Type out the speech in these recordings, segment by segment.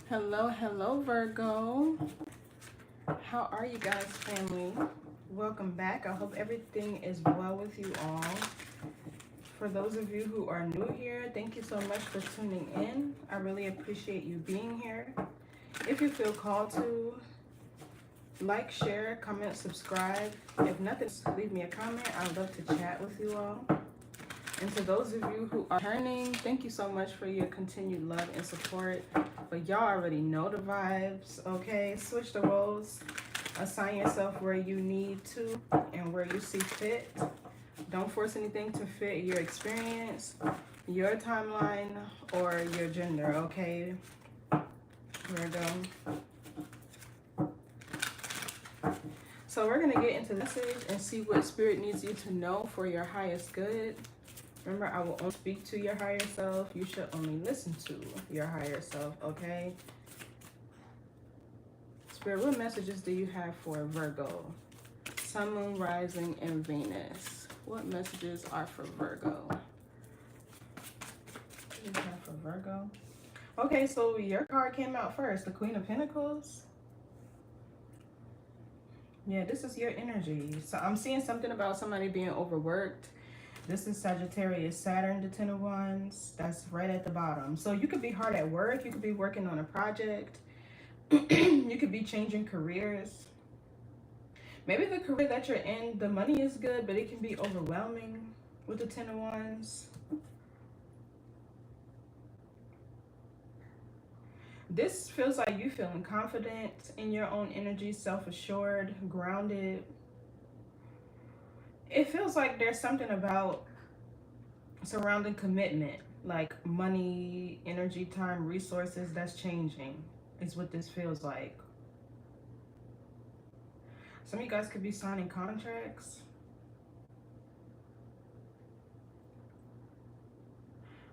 Hello, hello, Virgo. How are you guys, family? Welcome back. I hope everything is well with you all. For those of you who are new here, thank you so much for tuning in. I really appreciate you being here. If you feel called to, like, share, comment, subscribe. If nothing, leave me a comment. I'd love to chat with you all. And to those of you who are turning, thank you so much for your continued love and support. But y'all already know the vibes, okay? Switch the roles. Assign yourself where you need to and where you see fit. Don't force anything to fit your experience, your timeline, or your gender, okay? Virgo. So we're going to get into the message and see what Spirit needs you to know for your highest good. Remember, I will only speak to your higher self. You should only listen to your higher self, okay? Spirit, what messages do you have for Virgo? Sun, Moon, Rising, and Venus. What messages are for Virgo? What do you have for Virgo? Okay, so your card came out first, the Queen of Pentacles. Yeah, this is your energy. So I'm seeing something about somebody being overworked. This is Sagittarius, Saturn, the Ten of Wands. That's right at the bottom. So you could be hard at work. You could be working on a project. You could be changing careers. Maybe the career that you're in, the money is good, but it can be overwhelming with the Ten of Wands. This feels like you feeling confident in your own energy, self-assured, grounded. It feels like there's something about surrounding commitment, like money, energy, time, resources that's changing is what this feels like. Some of you guys could be signing contracts.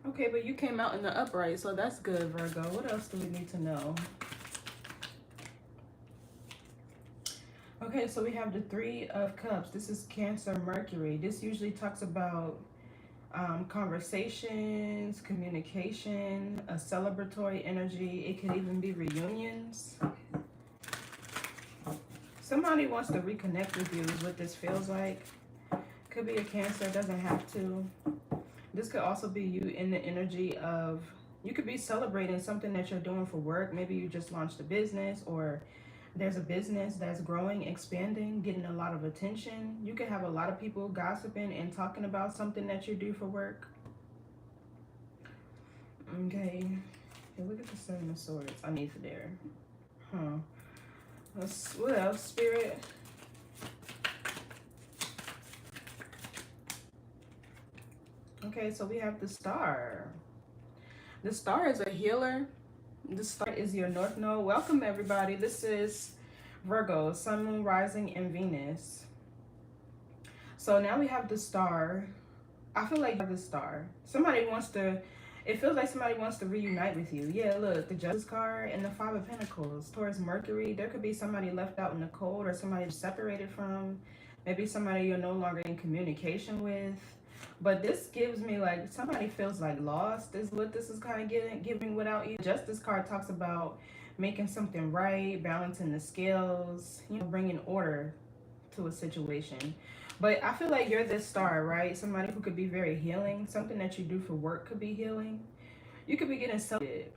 Okay, but you came out in the upright, so that's good, Virgo. What else do we need to know? Okay, so we have the Three of Cups. This is Cancer, Mercury. This usually talks about conversations, communication, a celebratory energy. It could even be reunions. Somebody wants to reconnect with you is what this feels like. Could be a Cancer, doesn't have to. This could also be you in the energy of, you could be celebrating something that you're doing for work. Maybe you just launched a business, or there's a business that's growing, expanding, getting a lot of attention. You could have a lot of people gossiping and talking about something that you do for work. Okay, hey, look at the Seven of Swords. I need it there. What else, Spirit? Okay, so we have the Star. The Star is a healer. The Star is your North Node. Welcome, everybody. This is Virgo, Sun, Moon, Rising, and Venus. So now we have the Star. I feel like you have the Star. Somebody wants to, it feels like somebody wants to reunite with you. Yeah, look, the Justice card and the Five of Pentacles. Towards Mercury, there could be somebody left out in the cold or somebody separated from. Maybe somebody you're no longer in communication with. But this gives me like, somebody feels like lost is what this is kind of giving without you. Justice card talks about making something right, balancing the scales, you know, bringing order to a situation. But I feel like you're this Star, right? Somebody who could be very healing. Something that you do for work could be healing. You could be getting celebrated,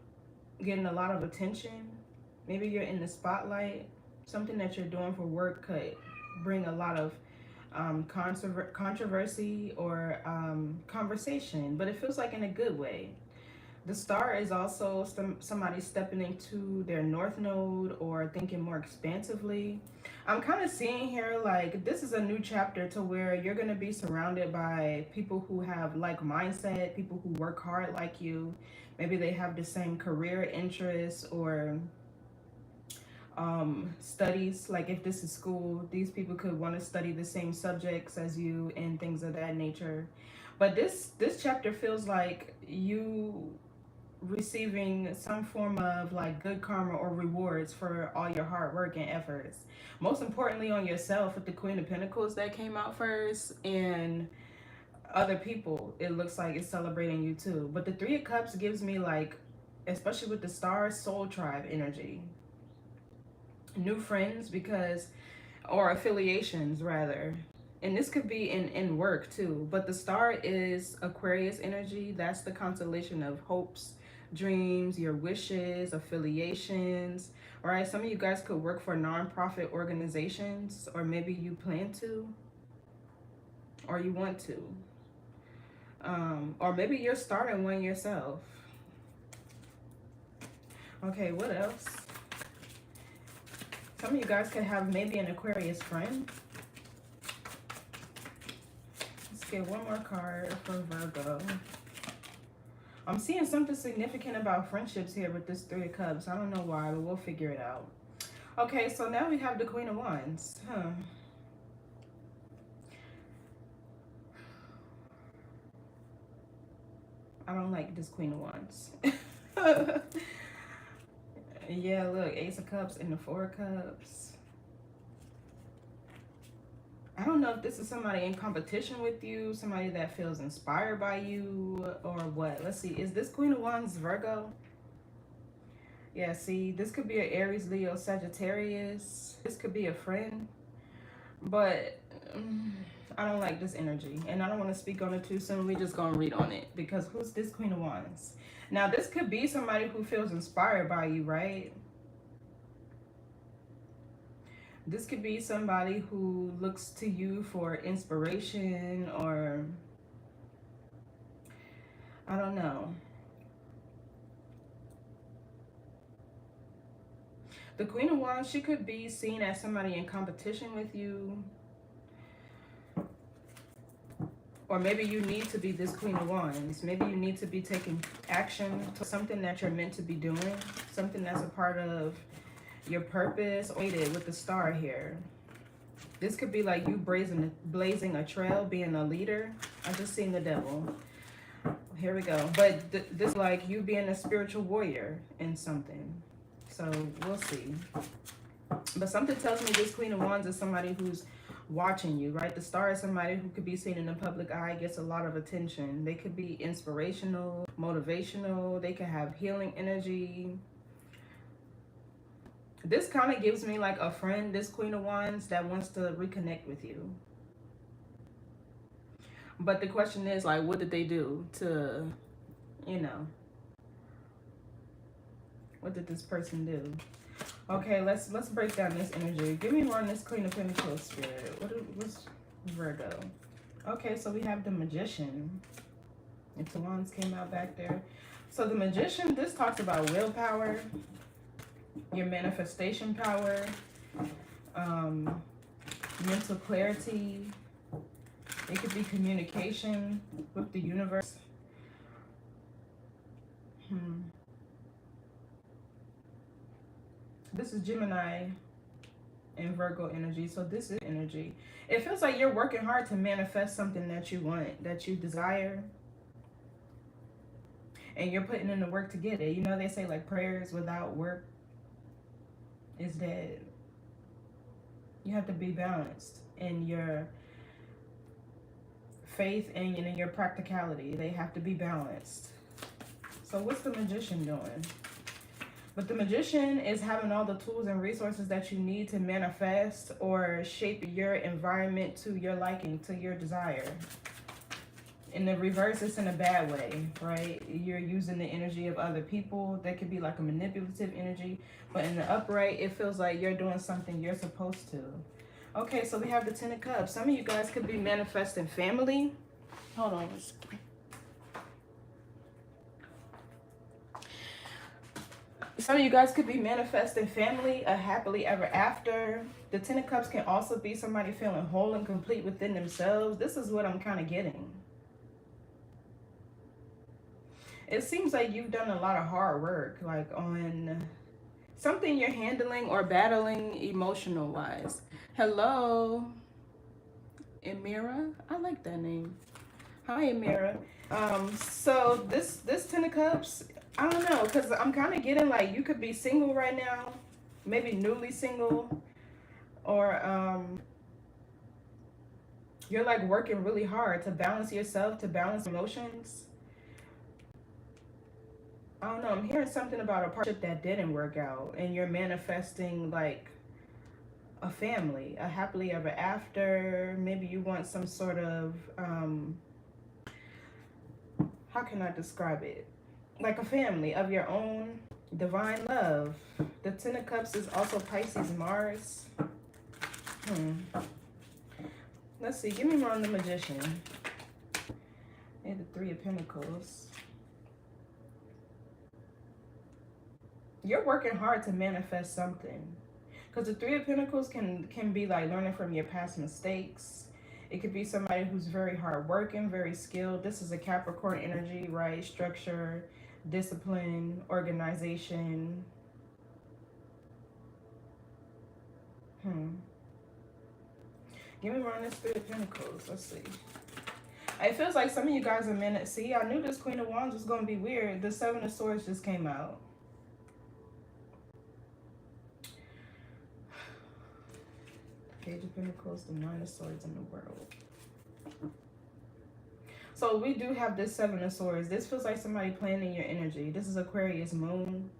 getting a lot of attention. Maybe you're in the spotlight. Something that you're doing for work could bring a lot of controversy or conversation, but it feels like in a good way. The Star is also somebody stepping into their North Node or thinking more expansively. I'm kind of seeing here like this is a new chapter to where you're going to be surrounded by people who have like mindset, people who work hard like you. Maybe they have the same career interests or studies. Like if this is school, these people could want to study the same subjects as you and things of that nature. But this chapter feels like you receiving some form of like good karma or rewards for all your hard work and efforts. Most importantly on yourself with the Queen of Pentacles that came out first, and other people it looks like it's celebrating you too. But the Three of Cups gives me like especially with the stars, soul tribe energy. New friends, because, or affiliations rather. And this could be in work too. But the star is Aquarius energy. That's the constellation of hopes, dreams, your wishes, affiliations. All right, some of you guys could work for nonprofit organizations, or maybe you plan to, or you want to. Or maybe you're starting one yourself. Okay, what else? Some of you guys could have maybe an Aquarius friend. Let's get one more card for Virgo. I'm seeing something significant about friendships here with this Three of Cups. I don't know why, but we'll figure it out. Okay, so now we have the Queen of Wands. I don't like this Queen of Wands. Yeah, look, Ace of Cups and the Four of Cups. I don't know if this is somebody in competition with you, somebody that feels inspired by you, or what. Let's see, is this Queen of Wands Virgo? Yeah, see, this could be an Aries, Leo, Sagittarius. This could be a friend, but I don't like this energy, and I don't want to speak on it too soon. We're just gonna read on it, because who's this Queen of Wands? Now, this could be somebody who feels inspired by you, right? This could be somebody who looks to you for inspiration, or I don't know. The Queen of Wands, she could be seen as somebody in competition with you. Or maybe you need to be this Queen of Wands. Maybe you need to be taking action to something that you're meant to be doing. Something that's a part of your purpose. Waited with the star here. This could be like you blazing a trail, being a leader. I just seen the devil. Here we go. But this is like you being a spiritual warrior in something. So we'll see. But something tells me this Queen of Wands is somebody who's watching you, right? The star is somebody who could be seen in the public eye, gets a lot of attention. They could be inspirational, motivational. They could have healing energy. This kind of gives me like a friend, this Queen of Wands, that wants to reconnect with you. But the question is, like, what did they do to, you know, what did this person do? Okay, let's break down this energy. Give me more on this Queen of Pentacles spirit. What's Virgo? Okay, so we have the Magician. And two wands came out back there. So the Magician, this talks about willpower, your manifestation power, mental clarity. It could be communication with the universe. This is Gemini and Virgo energy. So this is energy. It feels like you're working hard to manifest something that you want, that you desire. And you're putting in the work to get it. You know, they say like prayers without work is dead. You have to be balanced in your faith and in your practicality. They have to be balanced. So what's the Magician doing? But the Magician is having all the tools and resources that you need to manifest or shape your environment to your liking, to your desire. In the reverse, it's in a bad way, right? You're using the energy of other people. That could be like a manipulative energy. But in the upright, it feels like you're doing something you're supposed to. Okay, so we have the Ten of Cups. Some of you guys could be manifesting family. Hold on. Some of you guys could be manifesting family, a happily ever after. The Ten of Cups can also be somebody feeling whole and complete within themselves. This is what I'm kind of getting. It seems like you've done a lot of hard work, like on something you're handling or battling emotional wise. Hello, Amira. I like that name. Hi, Amira. So this Ten of Cups, I don't know, because I'm kind of getting like you could be single right now, maybe newly single, or you're like working really hard to balance yourself, to balance emotions. I don't know, I'm hearing something about a partnership that didn't work out, and you're manifesting like a family, a happily ever after. Maybe you want some sort of how can I describe it? Like a family of your own, divine love. The Ten of Cups is also Pisces Mars. Let's see, give me more on the Magician. And the Three of Pentacles. You're working hard to manifest something. Because the Three of Pentacles can be like learning from your past mistakes. It could be somebody who's very hardworking, very skilled. This is a Capricorn energy, right? Structure, discipline, organization. Give me more on this Three of Pentacles. Let's see. It feels like some of you guys are meant. See, I knew this Queen of Wands was going to be weird. The Seven of Swords just came out. Page of Pentacles, the Nine of Swords in the world. So we do have this Seven of Swords. This feels like somebody playing in your energy. This is Aquarius moon.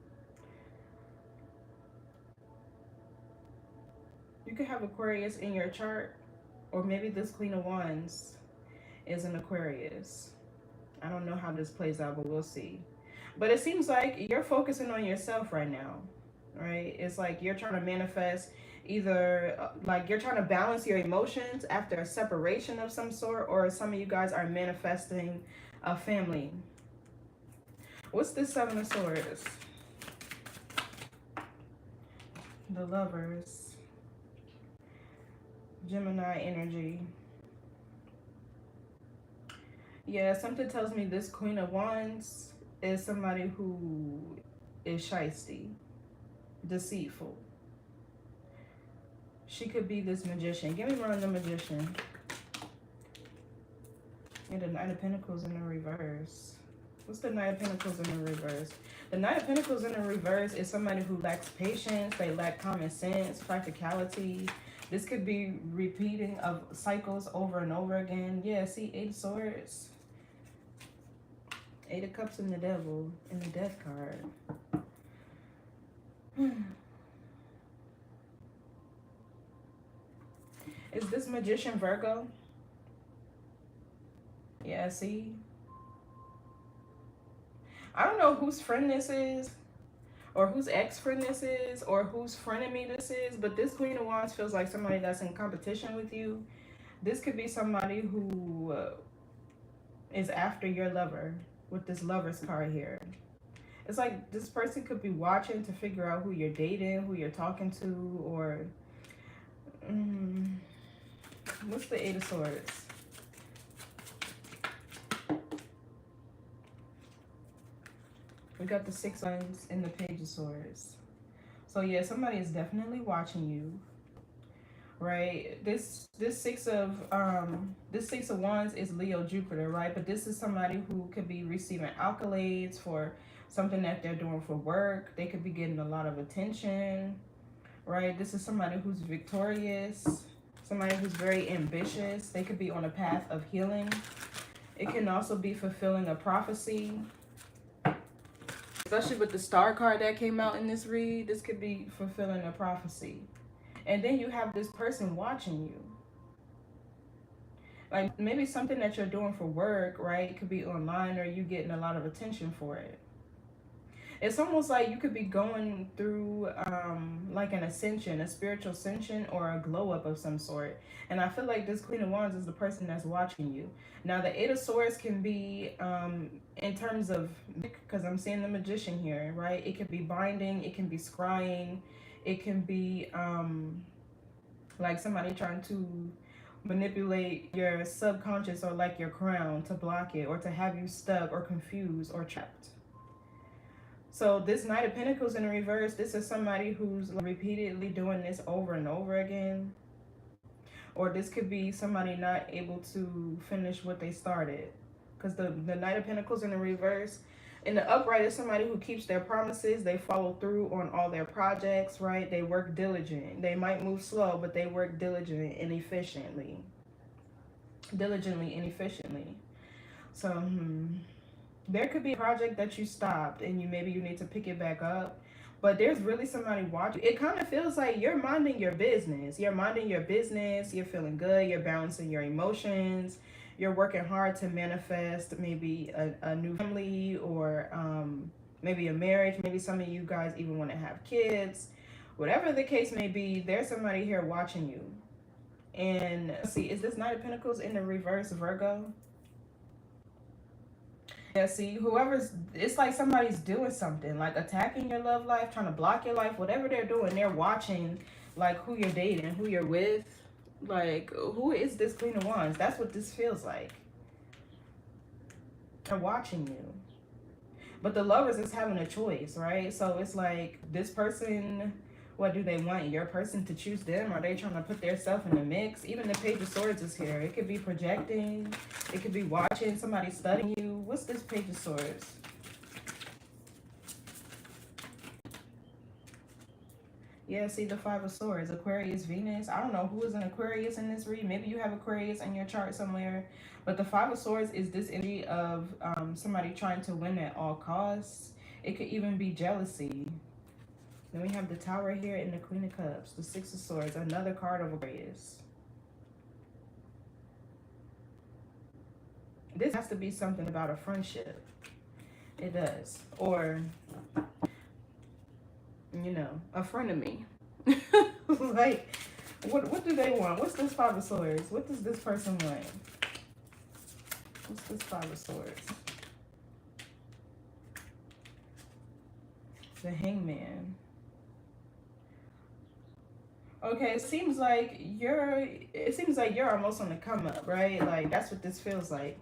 You could have Aquarius in your chart, or maybe this Queen of Wands is an Aquarius. I don't know how this plays out, but we'll see. But it seems like you're focusing on yourself right now, right? It's like you're trying to manifest either like you're trying to balance your emotions after a separation of some sort, or some of you guys are manifesting a family. What's this Seven of Swords? The Lovers. Gemini energy. Yeah, something tells me this Queen of Wands is somebody who is shysty, deceitful. She could be this Magician. Give me more on the Magician. And the Knight of Pentacles in the reverse. What's the Knight of Pentacles in the reverse? The Knight of Pentacles in the reverse is somebody who lacks patience. They lack common sense, practicality. This could be repeating of cycles over and over again. Yeah, see, Eight of Swords. Eight of Cups and the Devil and the Death card. Is this Magician Virgo? Yeah, see? I don't know whose friend this is, or whose ex-friend this is, or whose frenemy this is, but this Queen of Wands feels like somebody that's in competition with you. This could be somebody who is after your lover with this Lover's card here. It's like this person could be watching to figure out who you're dating, who you're talking to, or... what's the Eight of Swords? We got the Six of Wands and the Page of Swords. So yeah, somebody is definitely watching you, right? This Six of Wands is Leo Jupiter, right? But this is somebody who could be receiving accolades for something that they're doing for work. They could be getting a lot of attention, right? This is somebody who's victorious, somebody who's very ambitious. They could be on a path of healing. It can also be fulfilling a prophecy. Especially with the Star card that came out in this read, this could be fulfilling a prophecy. And then you have this person watching you. Like maybe something that you're doing for work, right? It could be online, or you getting a lot of attention for it. It's almost like you could be going through like an ascension, a spiritual ascension, or a glow up of some sort. And I feel like this Queen of Wands is the person that's watching you. Now the Eight of Swords can be in terms of, because I'm seeing the Magician here, right? It could be binding, it can be scrying, it can be like somebody trying to manipulate your subconscious, or like your crown, to block it, or to have you stuck or confused or trapped. So this Knight of Pentacles in reverse, this is somebody who's repeatedly doing this over and over again. Or this could be somebody not able to finish what they started. Because the Knight of Pentacles in the reverse, in the upright is somebody who keeps their promises. They follow through on all their projects, right? They work diligent. They might move slow, but they work diligently and efficiently. So, There could be a project that you stopped and maybe you need to pick it back up. But there's really somebody watching. It kind of feels like you're minding your business. You're minding your business. You're feeling good. You're balancing your emotions. You're working hard to manifest maybe a new family, or maybe a marriage. Maybe some of you guys even want to have kids. Whatever the case may be, there's somebody here watching you. And let's see, is this Knight of Pentacles in the reverse, Virgo? Yeah, see, whoever's, it's like somebody's doing something, like attacking your love life, trying to block your life, whatever they're doing, they're watching, like, who you're dating, who you're with. Like, who is this Queen of Wands? That's what this feels like. They're watching you. But the Lovers is having a choice, right? So it's like, this person, what do they want? Your person to choose them? Are they trying to put their self in the mix? Even the Page of Swords is here. It could be projecting. It could be watching somebody studying you. What's this Page of Swords? Yeah, see the Five of Swords. Aquarius, Venus. I don't know who is an Aquarius in this read. Maybe you have Aquarius in your chart somewhere. But the Five of Swords is this energy of somebody trying to win at all costs. It could even be jealousy. Then we have the Tower here and the Queen of Cups. The Six of Swords. Another card of Aquarius. This has to be something about a friendship. It does. Or, you know, a frenemy. Like, what do they want? What's this Five of Swords? What does this person want? What's this Five of Swords? The Hangman. Okay, it seems like you're almost on the come up, right? Like, that's what this feels like.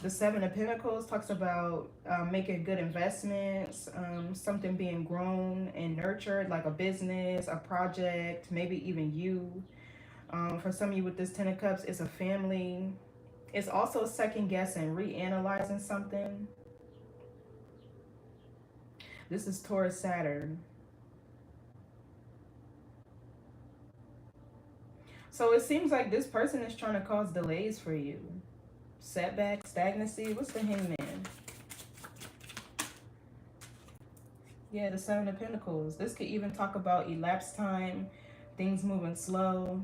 The Seven of Pentacles talks about making good investments, something being grown and nurtured, like a business, a project, maybe even you. For some of you with this Ten of Cups, it's a family. It's also second guessing, reanalyzing something. This is Taurus, Saturn. So it seems like this person is trying to cause delays for you. Setback, stagnancy. What's the Hangman? Yeah, the Seven of Pentacles. This could even talk about elapsed time, things moving slow.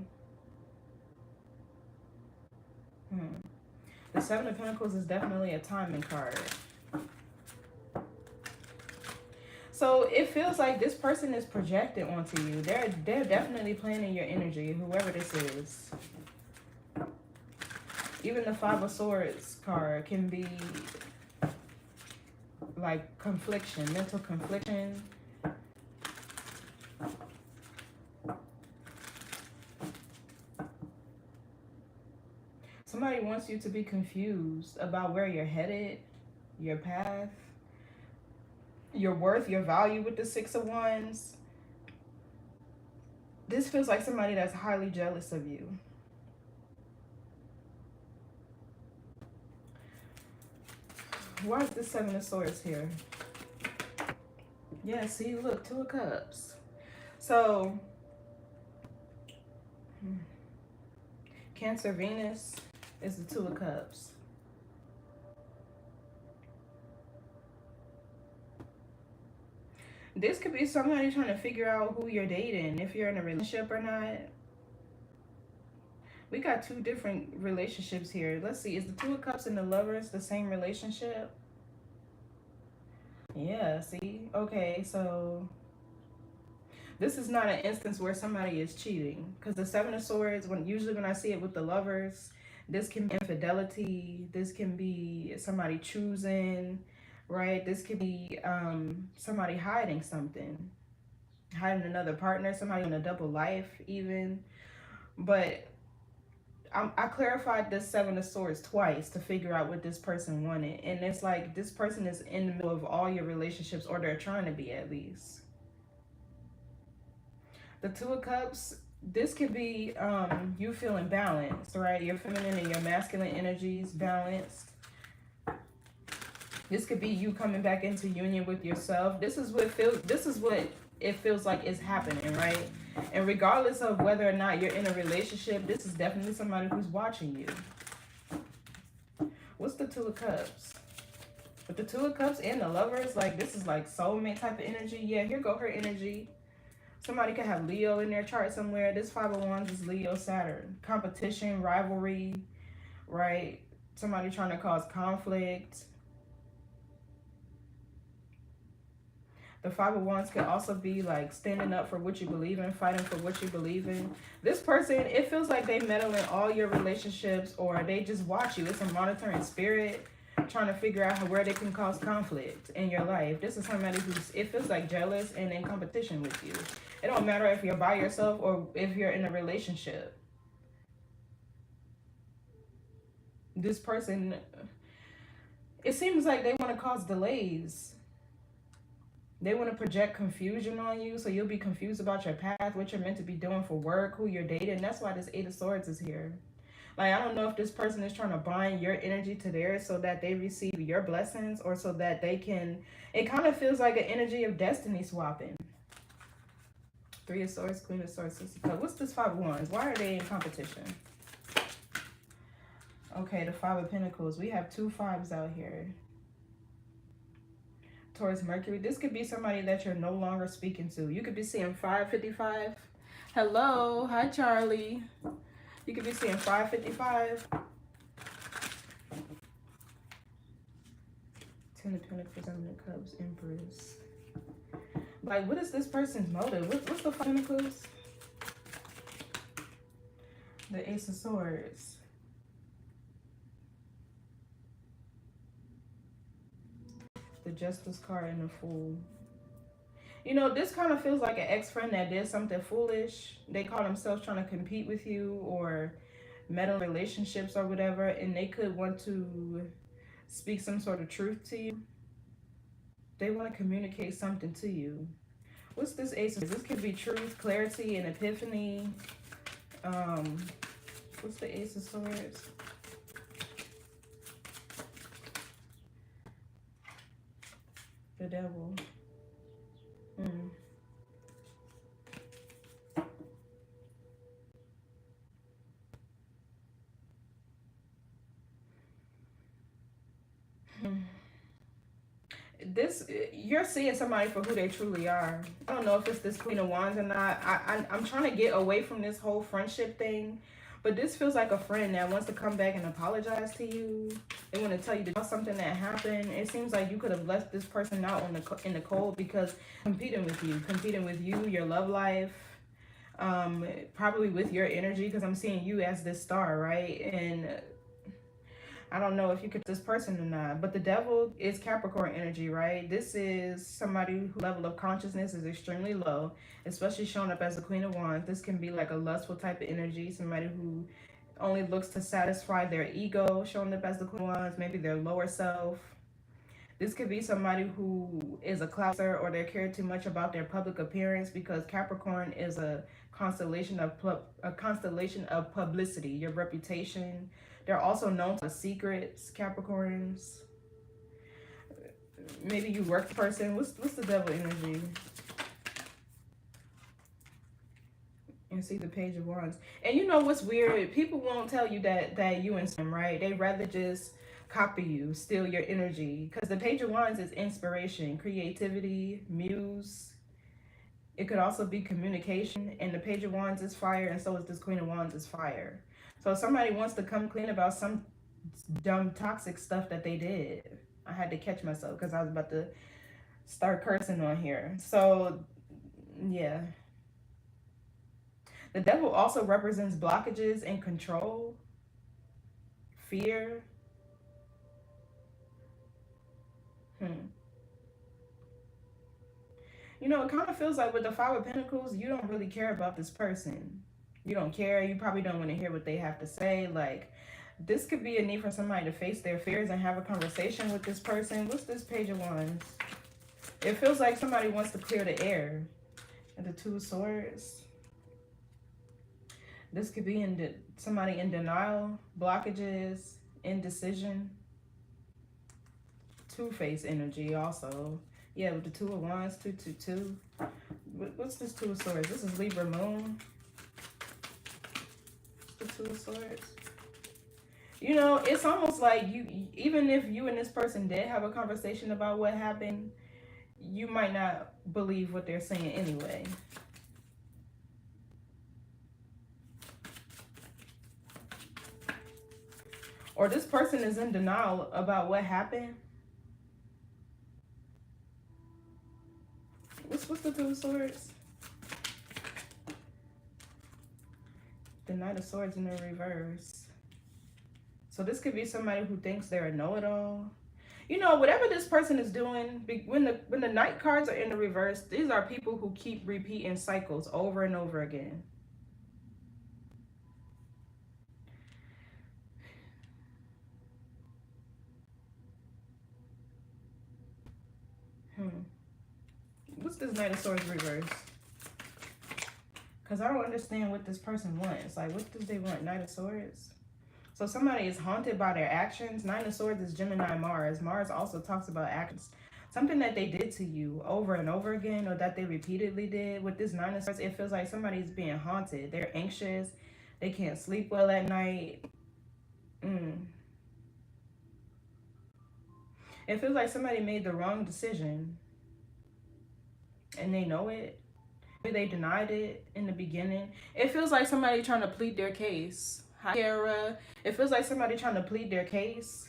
The Seven of Pentacles is definitely a timing card. So it feels like this person is projected onto you. They're definitely playing in your energy, whoever this is. Even the Five of Swords card can be like confliction, mental confliction. Somebody wants you to be confused about where you're headed, your path, your worth, your value with the Six of Wands. This feels like somebody that's highly jealous of you. Why is the Seven of Swords here? Yeah, see, look, Two of Cups. So, Cancer, Venus is the Two of Cups. This could be somebody trying to figure out who you're dating, if you're in a relationship or not. We got two different relationships here. Let's see, is the Two of Cups and the Lovers the same relationship? Yeah, see? Okay, so this is not an instance where somebody is cheating. Because the Seven of Swords, usually when I see it with the Lovers, this can be infidelity. This can be somebody choosing, right? This could be somebody hiding something. Hiding another partner, somebody in a double life even. But I clarified this Seven of Swords twice to figure out what this person wanted. And it's like this person is in the middle of all your relationships, or they're trying to be at least. The Two of Cups, this could be you feeling balanced, right? Your feminine and your masculine energies balanced. This could be you coming back into union with yourself. This is what it feels like is happening, right? And regardless of whether or not you're in a relationship, this is definitely somebody who's watching you. What's the Two of Cups? With the Two of Cups and the Lovers, like this is like soulmate type of energy. Yeah, here go her energy. Somebody could have Leo in their chart somewhere. This Five of Wands is Leo, Saturn. Competition, rivalry, right? Somebody trying to cause conflict. The Five of Wands could also be like standing up for what you believe in, fighting for what you believe in. This person, it feels like they meddle in all your relationships, or they just watch you. It's a monitoring spirit trying to figure out where they can cause conflict in your life. This is somebody who's, it feels like jealous and in competition with you. It don't matter if you're by yourself or if you're in a relationship. This person, it seems like they want to cause delays. They want to project confusion on you, so you'll be confused about your path, what you're meant to be doing for work, who you're dating. That's why this Eight of Swords is here. Like, I don't know if this person is trying to bind your energy to theirs so that they receive your blessings, or so that they can, it kind of feels like an energy of destiny swapping. Three of Swords, Queen of Swords, Six of Cups. What's this Five of Wands? Why are they in competition? Okay, the Five of Pentacles. We have two fives out here. Towards Mercury. This could be somebody that you're no longer speaking to. You could be seeing 555. Hello. Hi, Charlie. You could be seeing 555. Ten of Pentacles, Seven of Cups, Empress. Like, what is this person's motive? What's the Five of Pentacles? The Ace of Swords. The Justice card and the Fool. You know, this kind of feels like an ex-friend that did something foolish. They call themselves trying to compete with you or meddle in relationships or whatever, and they could want to speak some sort of truth to you. They want to communicate something to you. What's this Ace of Swords? This could be truth, clarity, and epiphany. What's the Ace of Swords? The Devil. This, you're seeing somebody for who they truly are. I don't know if it's this Queen of Wands or not. I'm trying to get away from this whole friendship thing. But this feels like a friend that wants to come back and apologize to you. They want to tell you about something that happened. It seems like you could have left this person out in the cold because competing with you, your love life, probably with your energy, because I'm seeing you as this star, right? And I don't know if you could this person or not, but the Devil is Capricorn energy, right? This is somebody whose level of consciousness is extremely low, especially showing up as a Queen of Wands. This can be like a lustful type of energy, somebody who only looks to satisfy their ego, showing up as the Queen of Wands, maybe their lower self. This could be somebody who is a clouser, or they care too much about their public appearance, because Capricorn is a constellation of publicity, your reputation. They're also known for secrets, Capricorns. Maybe you work person. What's the Devil energy? And see the Page of Wands. And you know what's weird? People won't tell you that you and them, right? They rather just copy you, steal your energy. Because the Page of Wands is inspiration, creativity, muse. It could also be communication. And the Page of Wands is fire, and so is this Queen of Wands is fire. So somebody wants to come clean about some dumb toxic stuff that they did. I had to catch myself because I was about to start cursing on here. So, yeah. The Devil also represents blockages and control, fear. You know, it kind of feels like with the Five of Pentacles, you don't really care about this person. You don't care. You probably don't want to hear what they have to say. Like, this could be a need for somebody to face their fears and have a conversation with this person. What's this Page of Wands? It feels like somebody wants to clear the air. And the Two of Swords. This could be somebody in denial, blockages, indecision. Two-face energy also. Yeah, with the Two of Wands, 222. What's this Two of Swords? This is Libra Moon. The Two of Swords. You know, it's almost like even if you and this person did have a conversation about what happened, you might not believe what they're saying anyway. Or this person is in denial about what happened. What's the Two of Swords? The Knight of Swords in the reverse. So this could be somebody who thinks they're a know-it-all. You know, whatever this person is doing, when the Knight cards are in the reverse, these are people who keep repeating cycles over and over again. What's this Knight of Swords reverse? Because I don't understand what this person wants. Like, what does they want? Knight of Swords? So somebody is haunted by their actions. Nine of Swords is Gemini Mars. Mars also talks about actions. Something that they did to you over and over again, or that they repeatedly did. With this Nine of Swords, it feels like somebody's being haunted. They're anxious. They can't sleep well at night. It feels like somebody made the wrong decision. And they know it. They denied it in the beginning. It feels like somebody trying to plead their case. Hi, Kara. It feels like somebody trying to plead their case,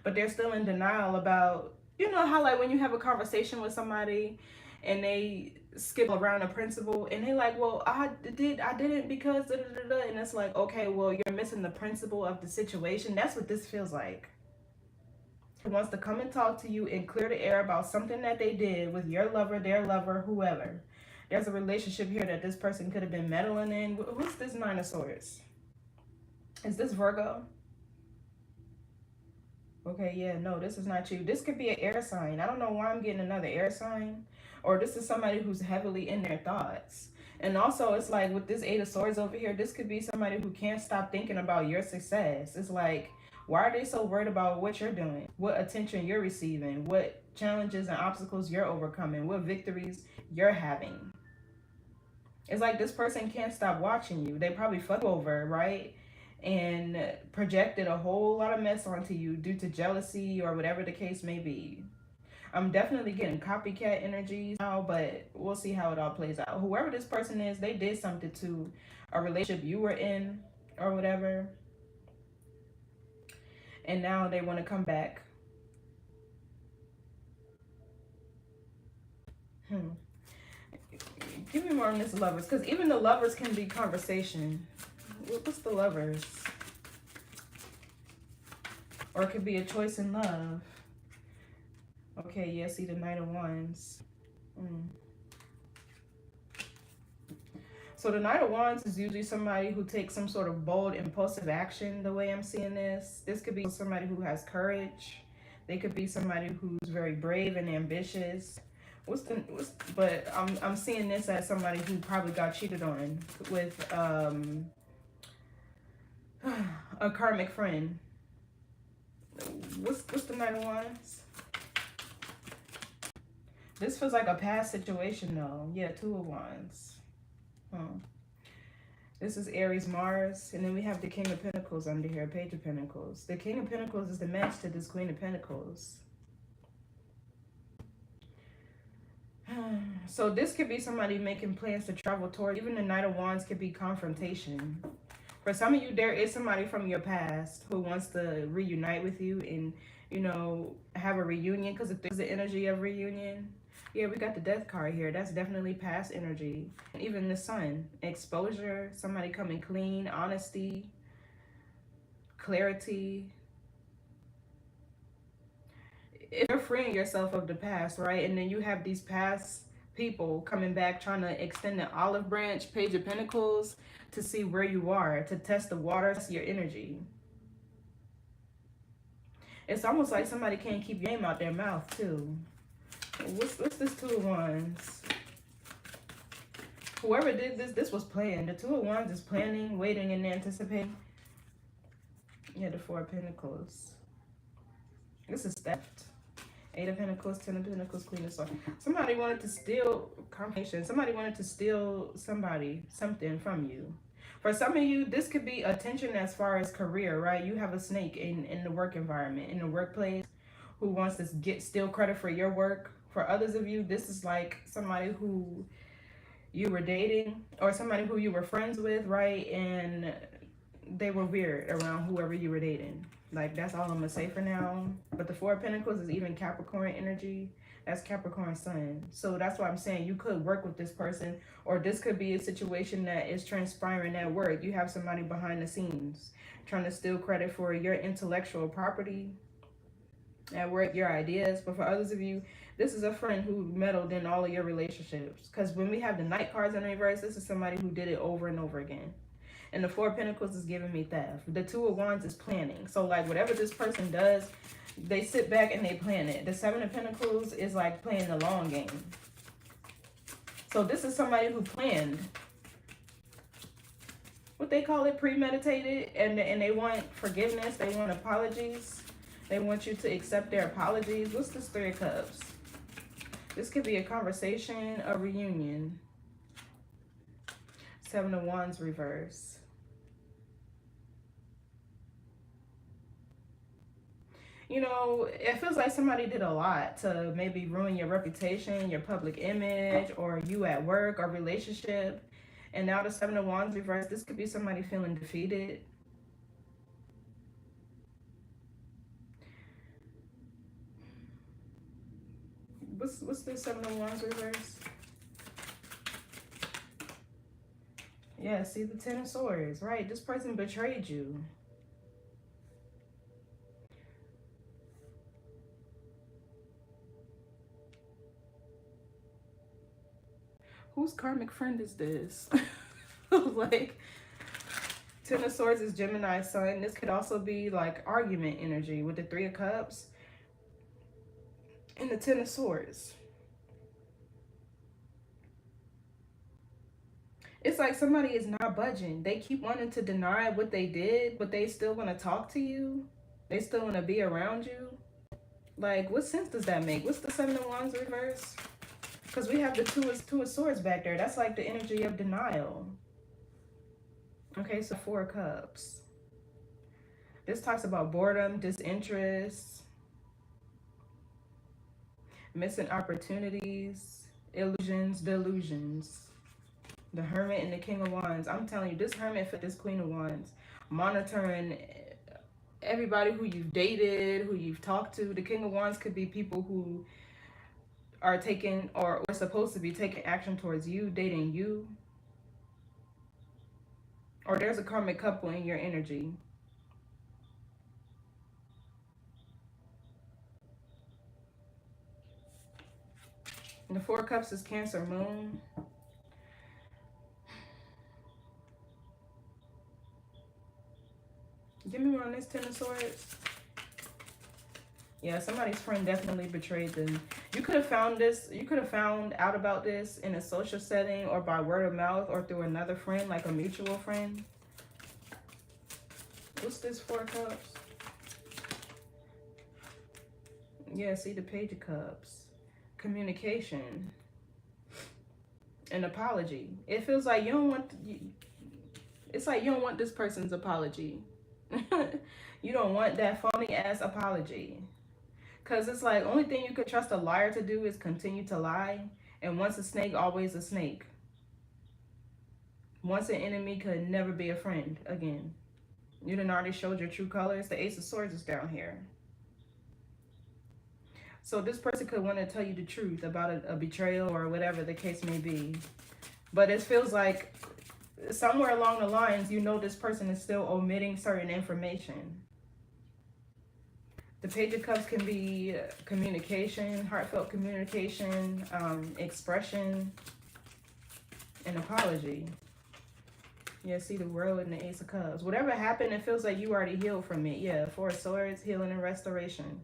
but they're still in denial about, you know how like when you have a conversation with somebody and they skip around a principle and they like, well, I didn't because da, da, da, da. And it's like, okay, well, you're missing the principle of the situation. That's what this feels like. He wants to come and talk to you and clear the air about something that they did with your lover, their lover, whoever. There's a relationship here that this person could have been meddling in. Who's this Nine of Swords? Is this Virgo? Okay, yeah, no, this is not you. This could be an air sign. I don't know why I'm getting another air sign. Or this is somebody who's heavily in their thoughts. And also, it's like with this Eight of Swords over here, this could be somebody who can't stop thinking about your success. It's like, why are they so worried about what you're doing? What attention you're receiving? What challenges and obstacles you're overcoming? What victories you're having? It's like this person can't stop watching you. They probably fuck over, right? And projected a whole lot of mess onto you due to jealousy or whatever the case may be. I'm definitely getting copycat energies now, but we'll see how it all plays out. Whoever this person is, they did something to a relationship you were in or whatever. And now they want to come back. Give me more on this Lovers, because even the Lovers can be conversation. What's the Lovers? Or it could be a choice in love. Okay, yeah, see the Knight of Wands. So the Knight of Wands is usually somebody who takes some sort of bold, impulsive action, the way I'm seeing this. This could be somebody who has courage. They could be somebody who's very brave and ambitious. But I'm seeing this as somebody who probably got cheated on with a karmic friend. What's the Knight of Wands? This feels like a past situation though. Yeah, Two of Wands. This is Aries Mars, and then we have the King of Pentacles under here, Page of Pentacles. The King of Pentacles is the match to this Queen of Pentacles. So this could be somebody making plans to travel toward. Even the Knight of Wands could be confrontation. For some of you, there is somebody from your past who wants to reunite with you and, you know, have a reunion, because if there's the energy of reunion. Yeah, we got the Death card here. That's definitely past energy. And even the Sun, exposure, somebody coming clean, honesty, clarity. If you're freeing yourself of the past, right? And then you have these past people coming back trying to extend the olive branch, Page of Pentacles, to see where you are, to test the waters, your energy. It's almost like somebody can't keep your name out their mouth too. What's this Two of Wands? Whoever did this was planned. The Two of Wands is planning, waiting, and anticipating. Yeah, the Four of Pentacles. This is theft. Eight of Pentacles, Ten of Pentacles, Queen of Swords. Somebody wanted to steal confirmation. Somebody wanted to steal something from you. For some of you, this could be attention as far as career, right? You have a snake in the work environment, in the workplace, who wants to get steal credit for your work. For others of you, this is like somebody who you were dating or somebody who you were friends with, right? And they were weird around whoever you were dating. Like, that's all I'm gonna say for now. But the Four of Pentacles is even Capricorn energy. That's Capricorn sun. So that's why I'm saying you could work with this person, or this could be a situation that is transpiring at work. You have somebody behind the scenes trying to steal credit for your intellectual property at work, your ideas. But for others of you, this is a friend who meddled in all of your relationships. Because when we have the Knight cards in reverse, this is somebody who did it over and over again. And the Four of Pentacles is giving me theft. The Two of Wands is planning. So like whatever this person does, they sit back and they plan it. The Seven of Pentacles is like playing the long game. So this is somebody who planned. What they call it, premeditated. And they want forgiveness. They want apologies. They want you to accept their apologies. What's this Three of Cups? This could be a conversation, a reunion. Seven of Wands reverse. You know, it feels like somebody did a lot to maybe ruin your reputation, your public image, or you at work or relationship. And now the Seven of Wands reverse, this could be somebody feeling defeated. What's the Seven of Wands reverse? Yeah, see the Ten of Swords, right? This person betrayed you. Whose karmic friend is this? Like, Ten of Swords is Gemini sun. This could also be like argument energy with the Three of Cups and the Ten of Swords. It's like somebody is not budging. They keep wanting to deny what they did, but they still want to talk to you. They still want to be around you. Like, what sense does that make? What's the Seven of Wands reverse? Because we have the two of Swords back there. That's like the energy of denial. Okay, so Four of Cups. This talks about boredom, disinterest, missing opportunities, illusions, delusions. The Hermit and the King of Wands. I'm telling you, this Hermit for this Queen of Wands. Monitoring everybody who you've dated, who you've talked to. The King of Wands could be people who are taking or supposed to be taking action towards you, dating you. Or there's a karmic couple in your energy. And the Four of Cups is Cancer moon. Give me one on this Ten of Swords. Yeah, somebody's friend definitely betrayed them. You could have found this, you could have found out about this in a social setting or by word of mouth or through another friend, like a mutual friend. What's this Four of Cups? Yeah, see the Page of Cups. Communication. An apology. It feels like you don't want, it's like you don't want this person's apology. You don't want that phony ass apology. Because it's like, only thing you could trust a liar to do is continue to lie. And once a snake, always a snake. Once an enemy could never be a friend again. You done already showed your true colors. The Ace of Swords is down here. So this person could want to tell you the truth about a betrayal or whatever the case may be. But it feels like somewhere along the lines, you know this person is still omitting certain information. The Page of Cups can be communication, heartfelt communication, expression, and apology. Yeah, see the World and the Ace of Cups. Whatever happened, it feels like you already healed from it. Yeah, Four of Swords, healing and restoration.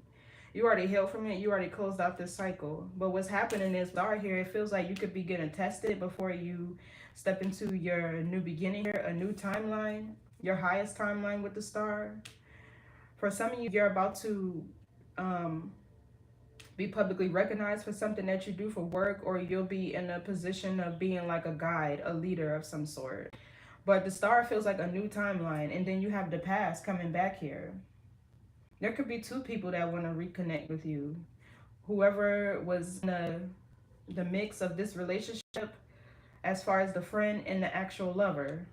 You already healed from it. You already closed out this cycle. But what's happening is, right here, it feels like you could be getting tested before you step into your new beginning here, a new timeline, your highest timeline with the Star. For some of you, you're about to be publicly recognized for something that you do for work, or you'll be in a position of being like a guide, a leader of some sort. But the star feels like a new timeline, and then you have the past coming back here. There could be two people that want to reconnect with you. Whoever was in the mix of this relationship, as far as the friend and the actual lover,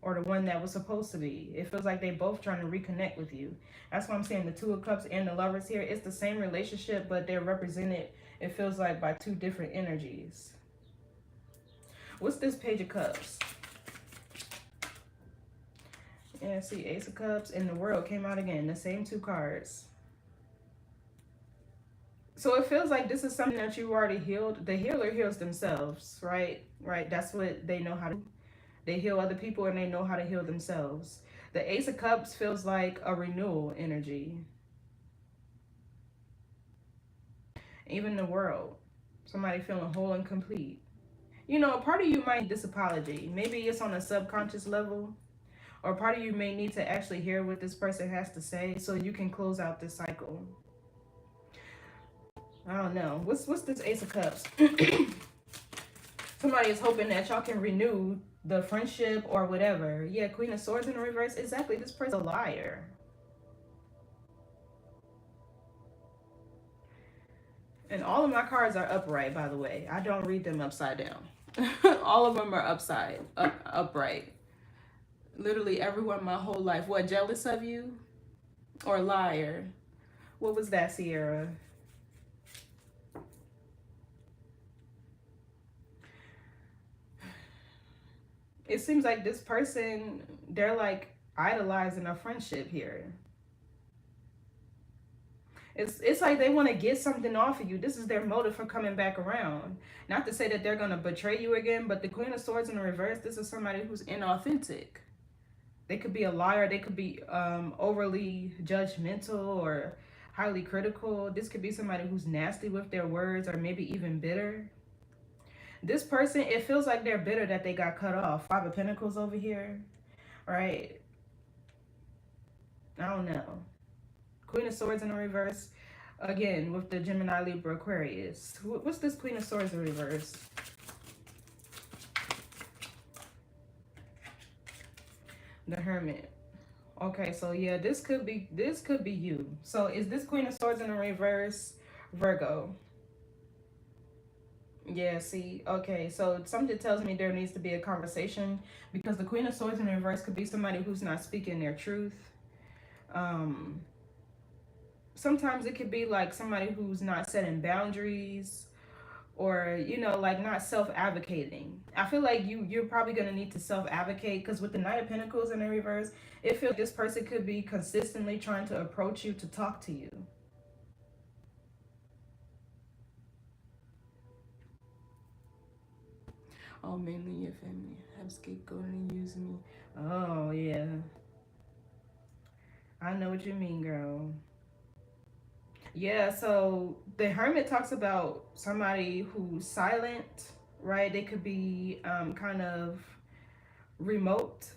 or the one that was supposed to be. It feels like they both trying to reconnect with you. That's why I'm saying the Two of Cups and the Lovers here. It's the same relationship, but they're represented, it feels like, by two different energies. What's this Page of Cups? Yeah, see, Ace of Cups and the World came out again. The same two cards. So it feels like this is something that you already healed. The healer heals themselves, right? Right. That's what they know how to do. They heal other people and they know how to heal themselves. The Ace of Cups feels like a renewal energy. Even the World. Somebody feeling whole and complete. You know, part of you might need this apology. Maybe it's on a subconscious level. Or part of you may need to actually hear what this person has to say so you can close out this cycle. I don't know. What's this Ace of Cups? Somebody is hoping that y'all can renew the friendship or whatever. Yeah, Queen of Swords in the reverse. Exactly. This person's a liar. And all of my cards are upright, by the way. I don't read them upside down. All of them are upright. Literally everyone my whole life. What, jealous of you? Or liar? What was that, Sierra? It seems like this person, they're like idolizing a friendship here. It's like they want to get something off of you. This is their motive for coming back around. Not to say that they're going to betray you again, but the Queen of Swords in the reverse, this is somebody who's inauthentic. They could be a liar. They could be overly judgmental or highly critical. This could be somebody who's nasty with their words or maybe even bitter. This person, it feels like they're bitter that they got cut off. Five of Pentacles over here, right? I don't know. Queen of Swords in the reverse. Again, with the Gemini, Libra, Aquarius. What's this Queen of Swords in reverse? The Hermit. Okay, so yeah, this could be you. So is this Queen of Swords in the reverse Virgo? Yeah, see, okay, so something tells me there needs to be a conversation because the Queen of Swords in reverse could be somebody who's not speaking their truth. Sometimes it could be like somebody who's not setting boundaries or, you know, like not self-advocating. I feel like you're probably going to need to self-advocate because with the Knight of Pentacles in the reverse, it feels like this person could be consistently trying to approach you to talk to you. Oh, mainly your family have scapegoated and used me. Oh, yeah. I know what you mean, girl. Yeah, so the Hermit talks about somebody who's silent, right? They could be kind of remote,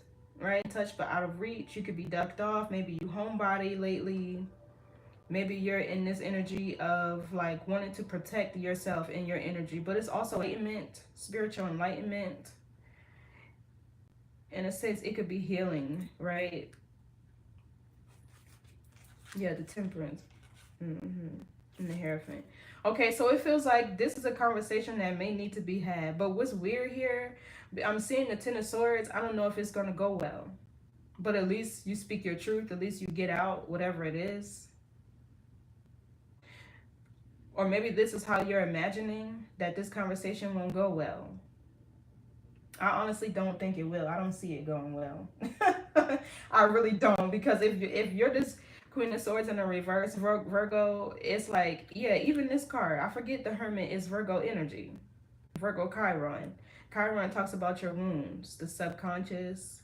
right? Touched but out of reach. You could be ducked off. Maybe you homebody lately. Maybe you're in this energy of like wanting to protect yourself and your energy, but it's also enlightenment, spiritual enlightenment. In a sense, it could be healing, right? Yeah, the Temperance. And the Hierophant. Okay, so it feels like this is a conversation that may need to be had. But what's weird here, I'm seeing the Ten of Swords. I don't know if it's going to go well. But at least you speak your truth. At least you get out whatever it is. Or maybe this is how you're imagining that this conversation won't go well. I honestly don't think it will. I don't see it going well. I really don't. Because if you're this Queen of Swords in a reverse Virgo, it's like, yeah, even this card, I forget the Hermit is Virgo energy. Virgo Chiron. Chiron talks about your wounds, the subconscious,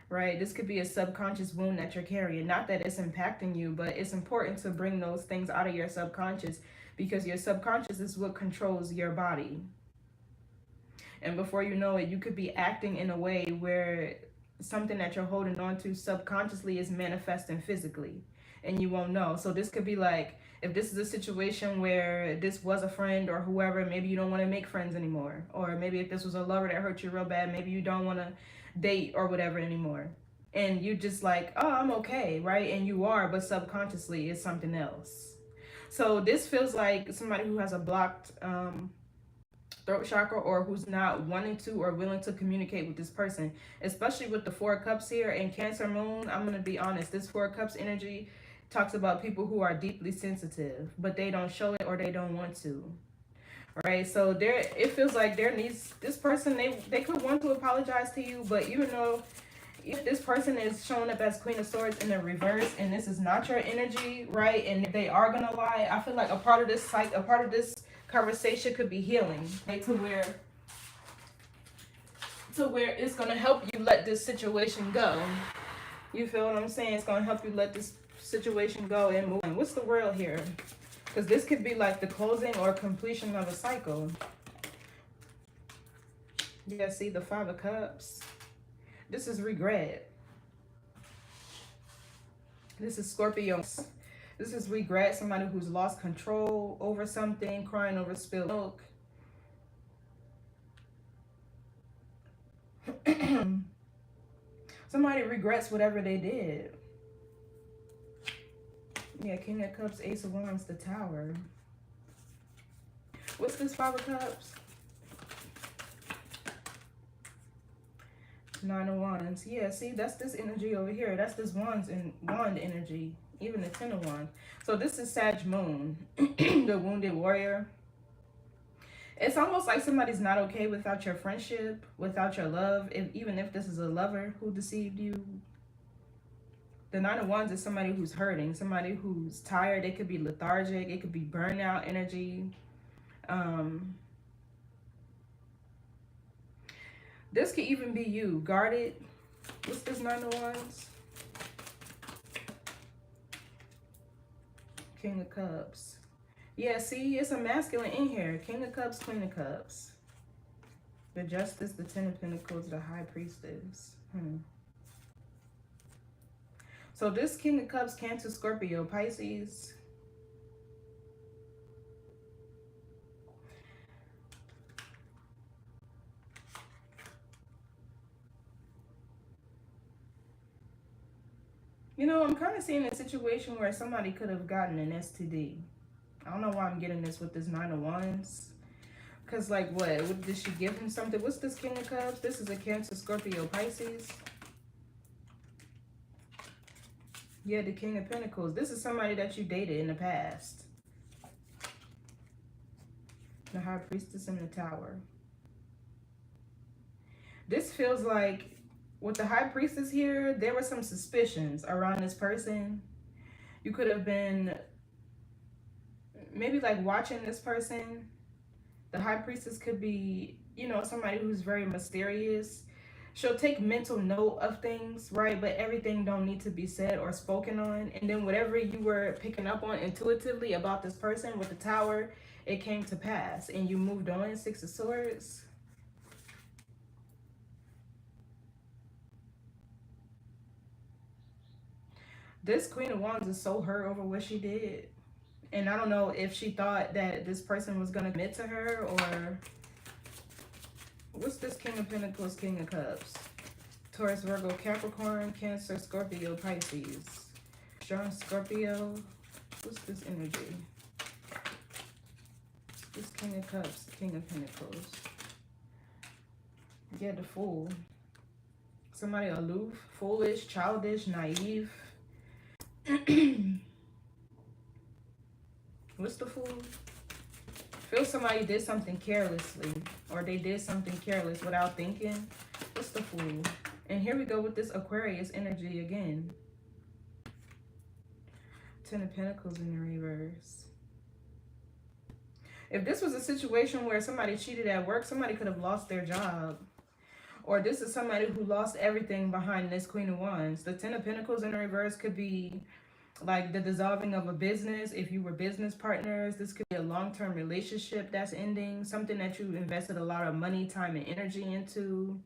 right? This could be a subconscious wound that you're carrying. Not that it's impacting you, but it's important to bring those things out of your subconscious because your subconscious is what controls your body. And before you know it, you could be acting in a way where something that you're holding on to subconsciously is manifesting physically. And you won't know. So this could be like, if this is a situation where this was a friend or whoever, maybe you don't want to make friends anymore. Or maybe if this was a lover that hurt you real bad, maybe you don't want to date or whatever anymore. And you just like, oh, I'm okay, right? And you are, but subconsciously it's something else. So this feels like somebody who has a blocked throat chakra, or who's not wanting to or willing to communicate with this person, especially with the Four of Cups here and Cancer Moon. I'm going to be honest, this Four of Cups energy talks about people who are deeply sensitive, but they don't show it or they don't want to. Right, so there, it feels like there needs, this person, they could want to apologize to you, but even though if this person is showing up as Queen of Swords in the reverse, and this is not your energy, right, and if they are gonna lie, I feel like a part of this conversation could be healing, right, to where it's gonna help you let this situation go. You feel what I'm saying? It's gonna help you let this situation go and move on. What's the world here? Because this could be like the closing or completion of a cycle. Yeah, see the Five of Cups. This is regret. This is Scorpio. This is regret. Somebody who's lost control over something, crying over spilled milk. Somebody regrets whatever they did. Yeah, King of Cups, Ace of Wands, the Tower. What's this Five of Cups? Nine of Wands. Yeah, see, that's this energy over here. That's this wand energy. Even the Ten of Wands. So this is Sag Moon, the wounded warrior. It's almost like somebody's not okay without your friendship, without your love, even if this is a lover who deceived you. The Nine of Wands is somebody who's hurting, somebody who's tired. It could be lethargic. It could be burnout energy. This could even be you, guarded. What's this Nine of Wands? King of Cups. Yeah, see, it's a masculine in here. King of Cups, Queen of Cups. The Justice, the Ten of Pentacles, the High Priestess. So this King of Cups, Cancer, Scorpio, Pisces. You know, I'm kind of seeing a situation where somebody could have gotten an STD. I don't know why I'm getting this with this Nine of Wands. Because, like, what? Did she give him something? What's this King of Cups? This is a Cancer, Scorpio, Pisces. Yeah, the King of Pentacles. This is somebody that you dated in the past. The High Priestess in the Tower. This feels like, with the High Priestess here, there were some suspicions around this person. You could have been maybe like watching this person. The High Priestess could be, you know, somebody who's very mysterious. She'll take mental note of things, right? But everything don't need to be said or spoken on. And then whatever you were picking up on intuitively about this person with the Tower, it came to pass. And you moved on. Six of Swords. This Queen of Wands is so hurt over what she did. And I don't know if she thought that this person was going to commit to her, or... What's this King of Pentacles, King of Cups? Taurus, Virgo, Capricorn, Cancer, Scorpio, Pisces. Strong Scorpio. What's this energy? This King of Cups, King of Pentacles. Yeah, the Fool. Somebody aloof, foolish, childish, naive. What's the Fool? Feel somebody did something carelessly, or they did something careless without thinking. What's the Fool? And here we go with this Aquarius energy again. Ten of Pentacles in the reverse. If this was a situation where somebody cheated at work, somebody could have lost their job. Or this is somebody who lost everything behind this Queen of Wands. The Ten of Pentacles in the reverse could be like the dissolving of a business. If you were business partners, this could be a long-term relationship that's ending. Something that you invested a lot of money, time, and energy into.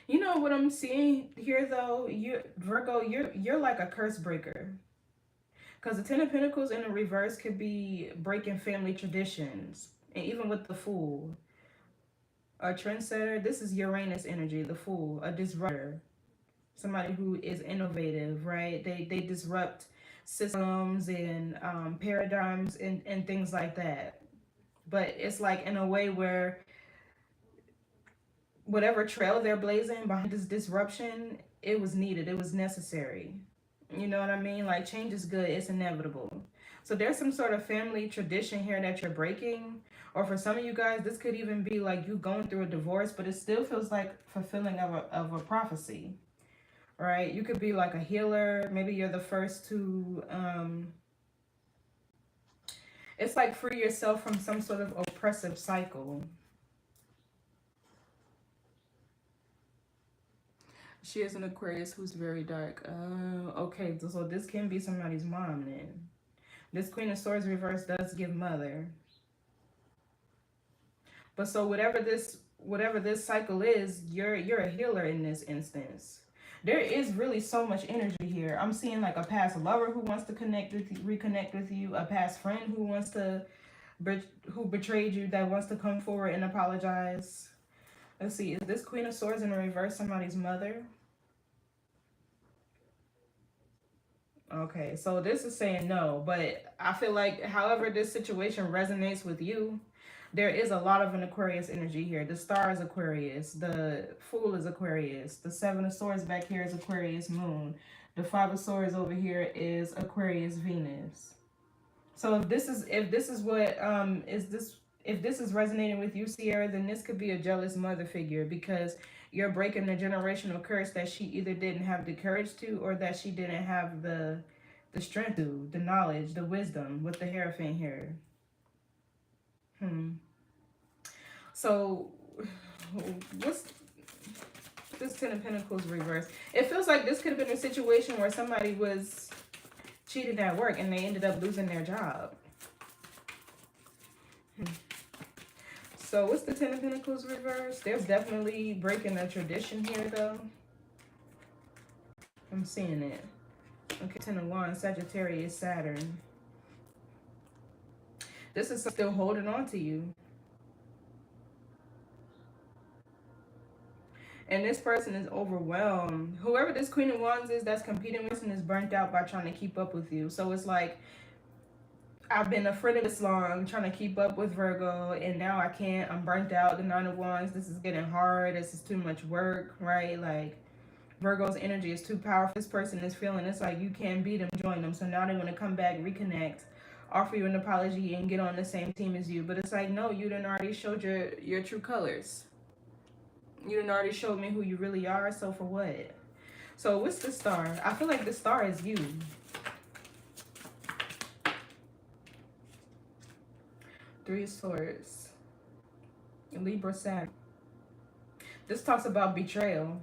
You know what I'm seeing here, though? Virgo, you're like a curse breaker. Because the Ten of Pentacles in the reverse could be breaking family traditions. And even with the Fool. a trendsetter. This is Uranus energy, the Fool, a disruptor, somebody who is innovative, right? They disrupt systems and paradigms and things like that. But it's like in a way where whatever trail they're blazing behind this disruption, it was needed, it was necessary. You know what I mean? Like, change is good, it's inevitable. So there's some sort of family tradition here that you're breaking. Or for some of you guys, this could even be like you going through a divorce, but it still feels like fulfilling of a prophecy, right? You could be like a healer. Maybe you're the first to, it's like free yourself from some sort of oppressive cycle. She is an Aquarius who's very dark. Okay, so this can be somebody's mom then. This Queen of Swords reverse does give mother. But so whatever this cycle is, you're a healer in this instance. There is really so much energy here. I'm seeing like a past lover who wants to reconnect with you, a past friend who betrayed you that wants to come forward and apologize. Let's see, is this Queen of Swords in reverse somebody's mother? Okay, so this is saying no, but I feel like however this situation resonates with you, there is a lot of an Aquarius energy here. The Star is Aquarius. The Fool is Aquarius. The Seven of Swords back here is Aquarius Moon. The Five of Swords over here is Aquarius Venus. So if this is what if this is resonating with you, Sierra, then this could be a jealous mother figure, because you're breaking the generational curse that she either didn't have the courage to, or that she didn't have the strength to, the knowledge, the wisdom, with the Hierophant here. So what's this Ten of Pentacles reverse? It feels like this could have been a situation where somebody was cheated at work and they ended up losing their job. So what's the Ten of Pentacles reverse? There's definitely breaking a tradition here, though. I'm seeing it. Okay, Ten of Wands, Sagittarius, Saturn. This is still holding on to you. And this person is overwhelmed. Whoever this Queen of Wands is that's competing with and is burnt out by trying to keep up with you. So it's like, I've been a friend of this long, trying to keep up with Virgo, and now I can't. I'm burnt out. The Nine of Wands, this is getting hard. This is too much work, right? Like, Virgo's energy is too powerful. This person is feeling it's like you can't beat them, join them. So now they want to come back, reconnect, offer you an apology, and get on the same team as you. But it's like, no, you done already showed your true colors. You done already showed me who you really are, so for what? So what's the Star? I feel like the Star is you. Three of Swords. Libra, Saturn. This talks about betrayal.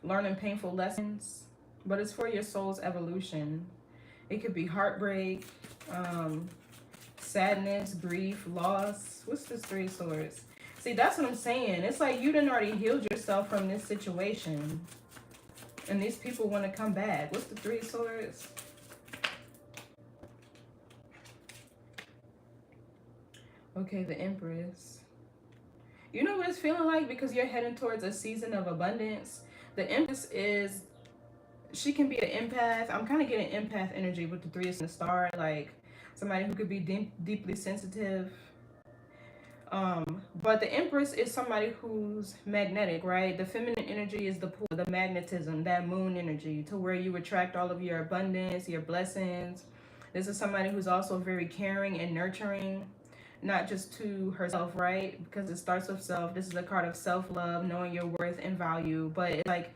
Learning painful lessons. But it's for your soul's evolution. It could be heartbreak, sadness, grief, loss. What's this Three of Swords? See, that's what I'm saying. It's like you done already healed yourself from this situation. And these people want to come back. What's the Three of Swords? Okay, the Empress. You know what it's feeling like? Because you're heading towards a season of abundance. The Empress is, she can be an empath. I'm kind of getting empath energy with the Three of the Star. Like somebody who could be deeply sensitive. But the Empress is somebody who's magnetic, right? The feminine energy is the pull, the magnetism, that moon energy, to where you attract all of your abundance, your blessings. This is somebody who's also very caring and nurturing, not just to herself, right? Because it starts with self. This is a card of self-love, knowing your worth and value. But it's like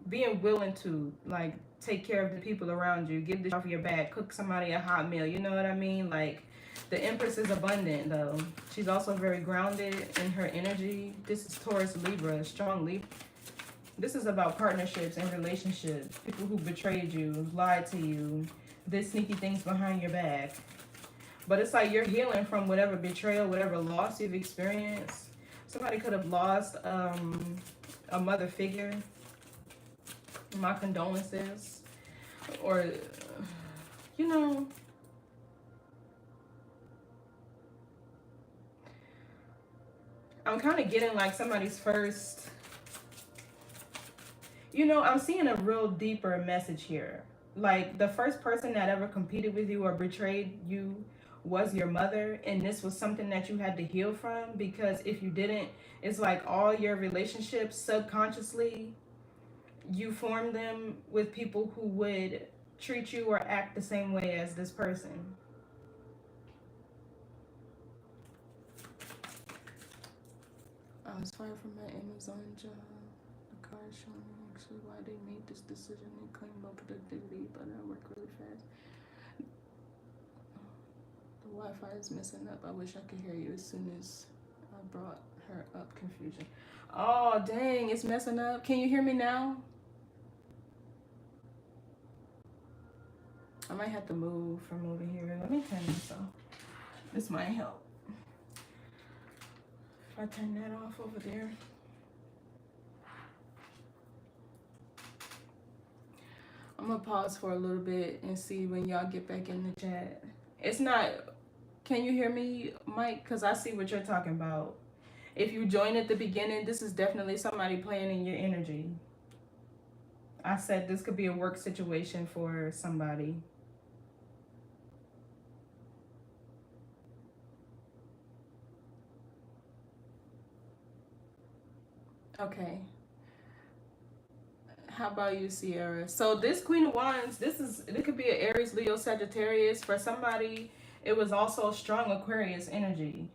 being willing to like take care of the people around you, give this off your back, cook somebody a hot meal. You know what I mean? Like, the Empress is abundant, though. She's also very grounded in her energy. This is Taurus, Libra, strong Libra. This is about partnerships and relationships. People who betrayed you, lied to you, did sneaky things behind your back. But it's like you're healing from whatever betrayal, whatever loss you've experienced. Somebody could have lost a mother figure. My condolences. Or, you know, I'm kind of getting like somebody's first, you know, I'm seeing a real deeper message here. Like the first person that ever competed with you or betrayed you was your mother, and this was something that you had to heal from, because if you didn't, it's like all your relationships subconsciously you form them with people who would treat you or act the same way as this person. I was fired from my Amazon job. The card showing me actually why they made this decision. They claim low productivity, but I work really fast. The Wi-Fi is messing up. I wish I could hear you as soon as I brought her up. Confusion. Oh, dang, it's messing up. Can you hear me now? I might have to move from over here. Let me turn this off. This might help. If I turn that off over there. I'm gonna pause for a little bit and see when y'all get back in the chat. It's not, can you hear me, Mike? Because I see what you're talking about. If you join at the beginning, this is definitely somebody playing in your energy. I said this could be a work situation for somebody. Okay. How about you, Sierra? So this Queen of Wands, it could be an Aries, Leo, Sagittarius. For somebody, it was also strong Aquarius energy.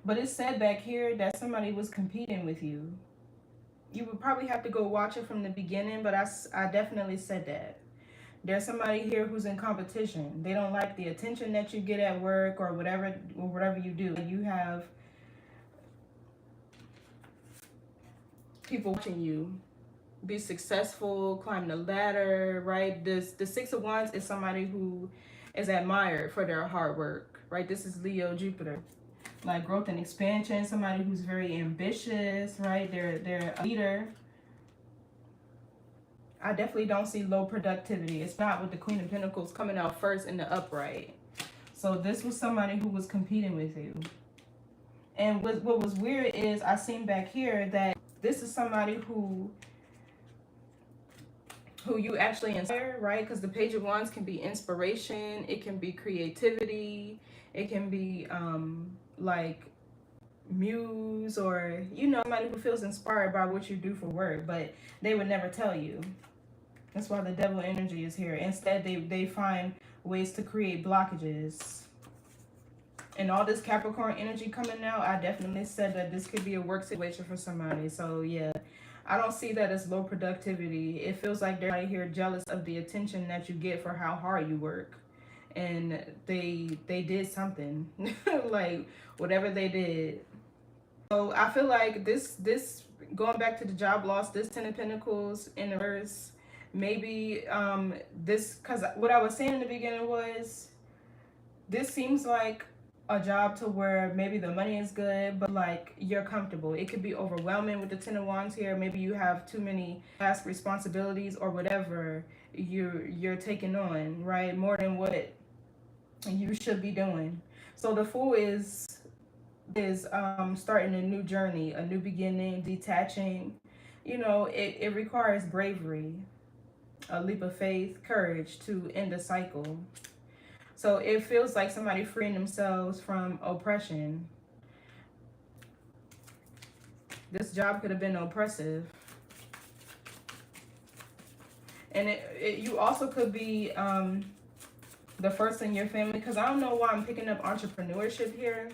But it said back here that somebody was competing with you. You would probably have to go watch it from the beginning, but I definitely said that. There's somebody here who's in competition. They don't like the attention that you get at work or whatever you do. You have people watching you be successful, climb the ladder, right? The Six of Wands is somebody who is admired for their hard work, right? This is Leo, Jupiter. Like growth and expansion, somebody who's very ambitious, right? They're a leader. I definitely don't see low productivity. It's not with the Queen of Pentacles coming out first in the upright. So this was somebody who was competing with you. And what was weird is I seen back here that this is somebody who you actually inspire, right? Because the Page of Wands can be inspiration, it can be creativity, it can be like muse, or you know, somebody who feels inspired by what you do for work, but they would never tell you. That's why the devil energy is here. Instead, they find ways to create blockages. And all this Capricorn energy coming out, I definitely said that this could be a work situation for somebody. So yeah, I don't see that as low productivity. It feels like they're right here jealous of the attention that you get for how hard you work. And they did something, like whatever they did. So I feel like this going back to the job loss, this Ten of Pentacles in the reverse, maybe this, because what I was saying in the beginning was, this seems like a job to where maybe the money is good, but like you're comfortable. It could be overwhelming with the Ten of Wands here. Maybe you have too many task responsibilities or whatever you're taking on, right? More than what you should be doing. So the Fool is starting a new journey, a new beginning, detaching. You know, it requires bravery, a leap of faith, courage to end a cycle. So it feels like somebody freeing themselves from oppression. This job could have been oppressive. And you also could be the first in your family, because I don't know why I'm picking up entrepreneurship here,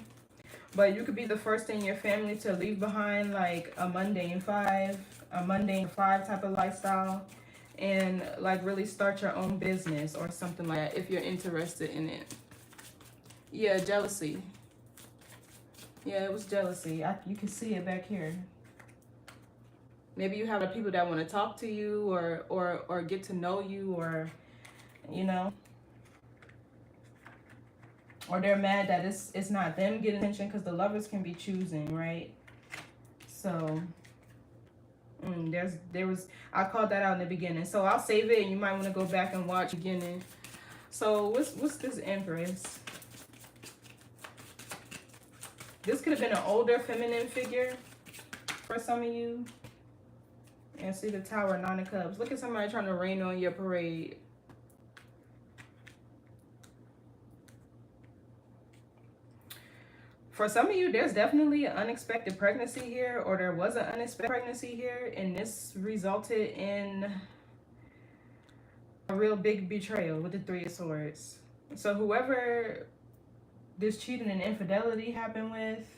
but you could be the first in your family to leave behind like a mundane five type of lifestyle, and like really start your own business or something like that if you're interested in it. Yeah, jealousy. Yeah, it was jealousy. You can see it back here. Maybe you have people that want to talk to you or get to know you, or you know, or they're mad that it's not them getting attention, because the Lovers can be choosing, right? So I called that out in the beginning, so I'll save it and you might want to go back and watch beginning. So what's this Empress? This could have been an older feminine figure, for some of you. And see the Tower, 9 of Cups. Look at somebody trying to rain on your parade. For some of you, there's definitely an unexpected pregnancy here, or there was an unexpected pregnancy here, and this resulted in a real big betrayal with the 3 of Swords. So whoever this cheating and infidelity happened with,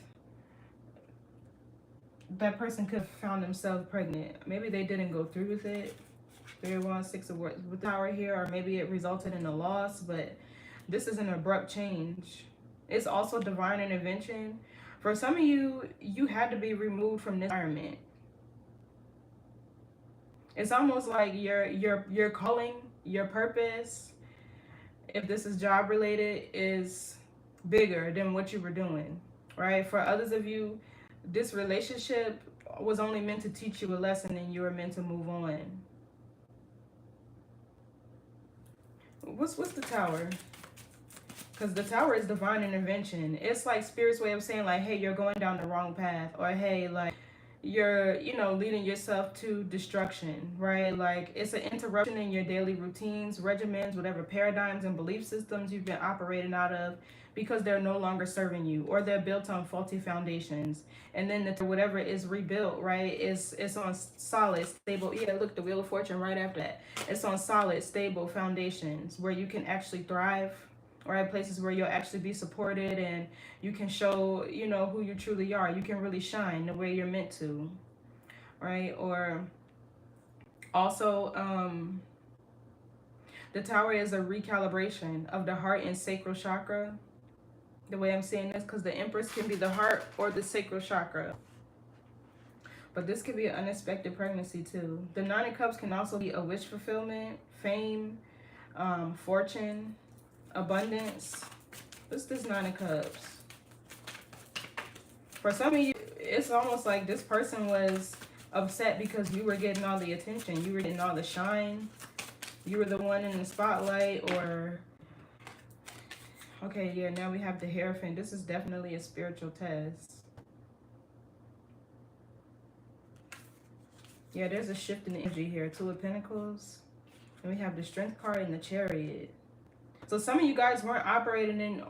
that person could have found themselves pregnant. Maybe they didn't go through with it. 3 of Wands, 6 of Wands with Tower here, or maybe it resulted in a loss, but this is an abrupt change. It's also divine intervention. For some of you, you had to be removed from this environment. It's almost like your calling, your purpose, if this is job related, is bigger than what you were doing, right? For others of you, this relationship was only meant to teach you a lesson and you were meant to move on. What's the Tower? Because the Tower is divine intervention. It's like Spirit's way of saying like, hey, you're going down the wrong path. Or hey, like, you're, you know, leading yourself to destruction, right? Like, it's an interruption in your daily routines, regimens, whatever paradigms and belief systems you've been operating out of, because they're no longer serving you, or they're built on faulty foundations. And then whatever is rebuilt, right, it's on solid, stable, yeah, look, the Wheel of Fortune right after that. It's on solid, stable foundations where you can actually thrive, right? Places where you'll actually be supported and you can show, you know, who you truly are. You can really shine the way you're meant to, right? Or also, the Tower is a recalibration of the heart and sacral chakra. The way I'm saying this, because the Empress can be the heart or the sacral chakra. But this could be an unexpected pregnancy too. The 9 of Cups can also be a wish fulfillment, fame, fortune, abundance. What's this 9 of Cups? For some of you, it's almost like this person was upset because you were getting all the attention. You were getting all the shine. You were the one in the spotlight, or... Okay, yeah, now we have the Hierophant. This is definitely a spiritual test. Yeah, there's a shift in energy here. 2 of Pentacles. And we have the Strength card and the Chariot. So some of you guys weren't operating in...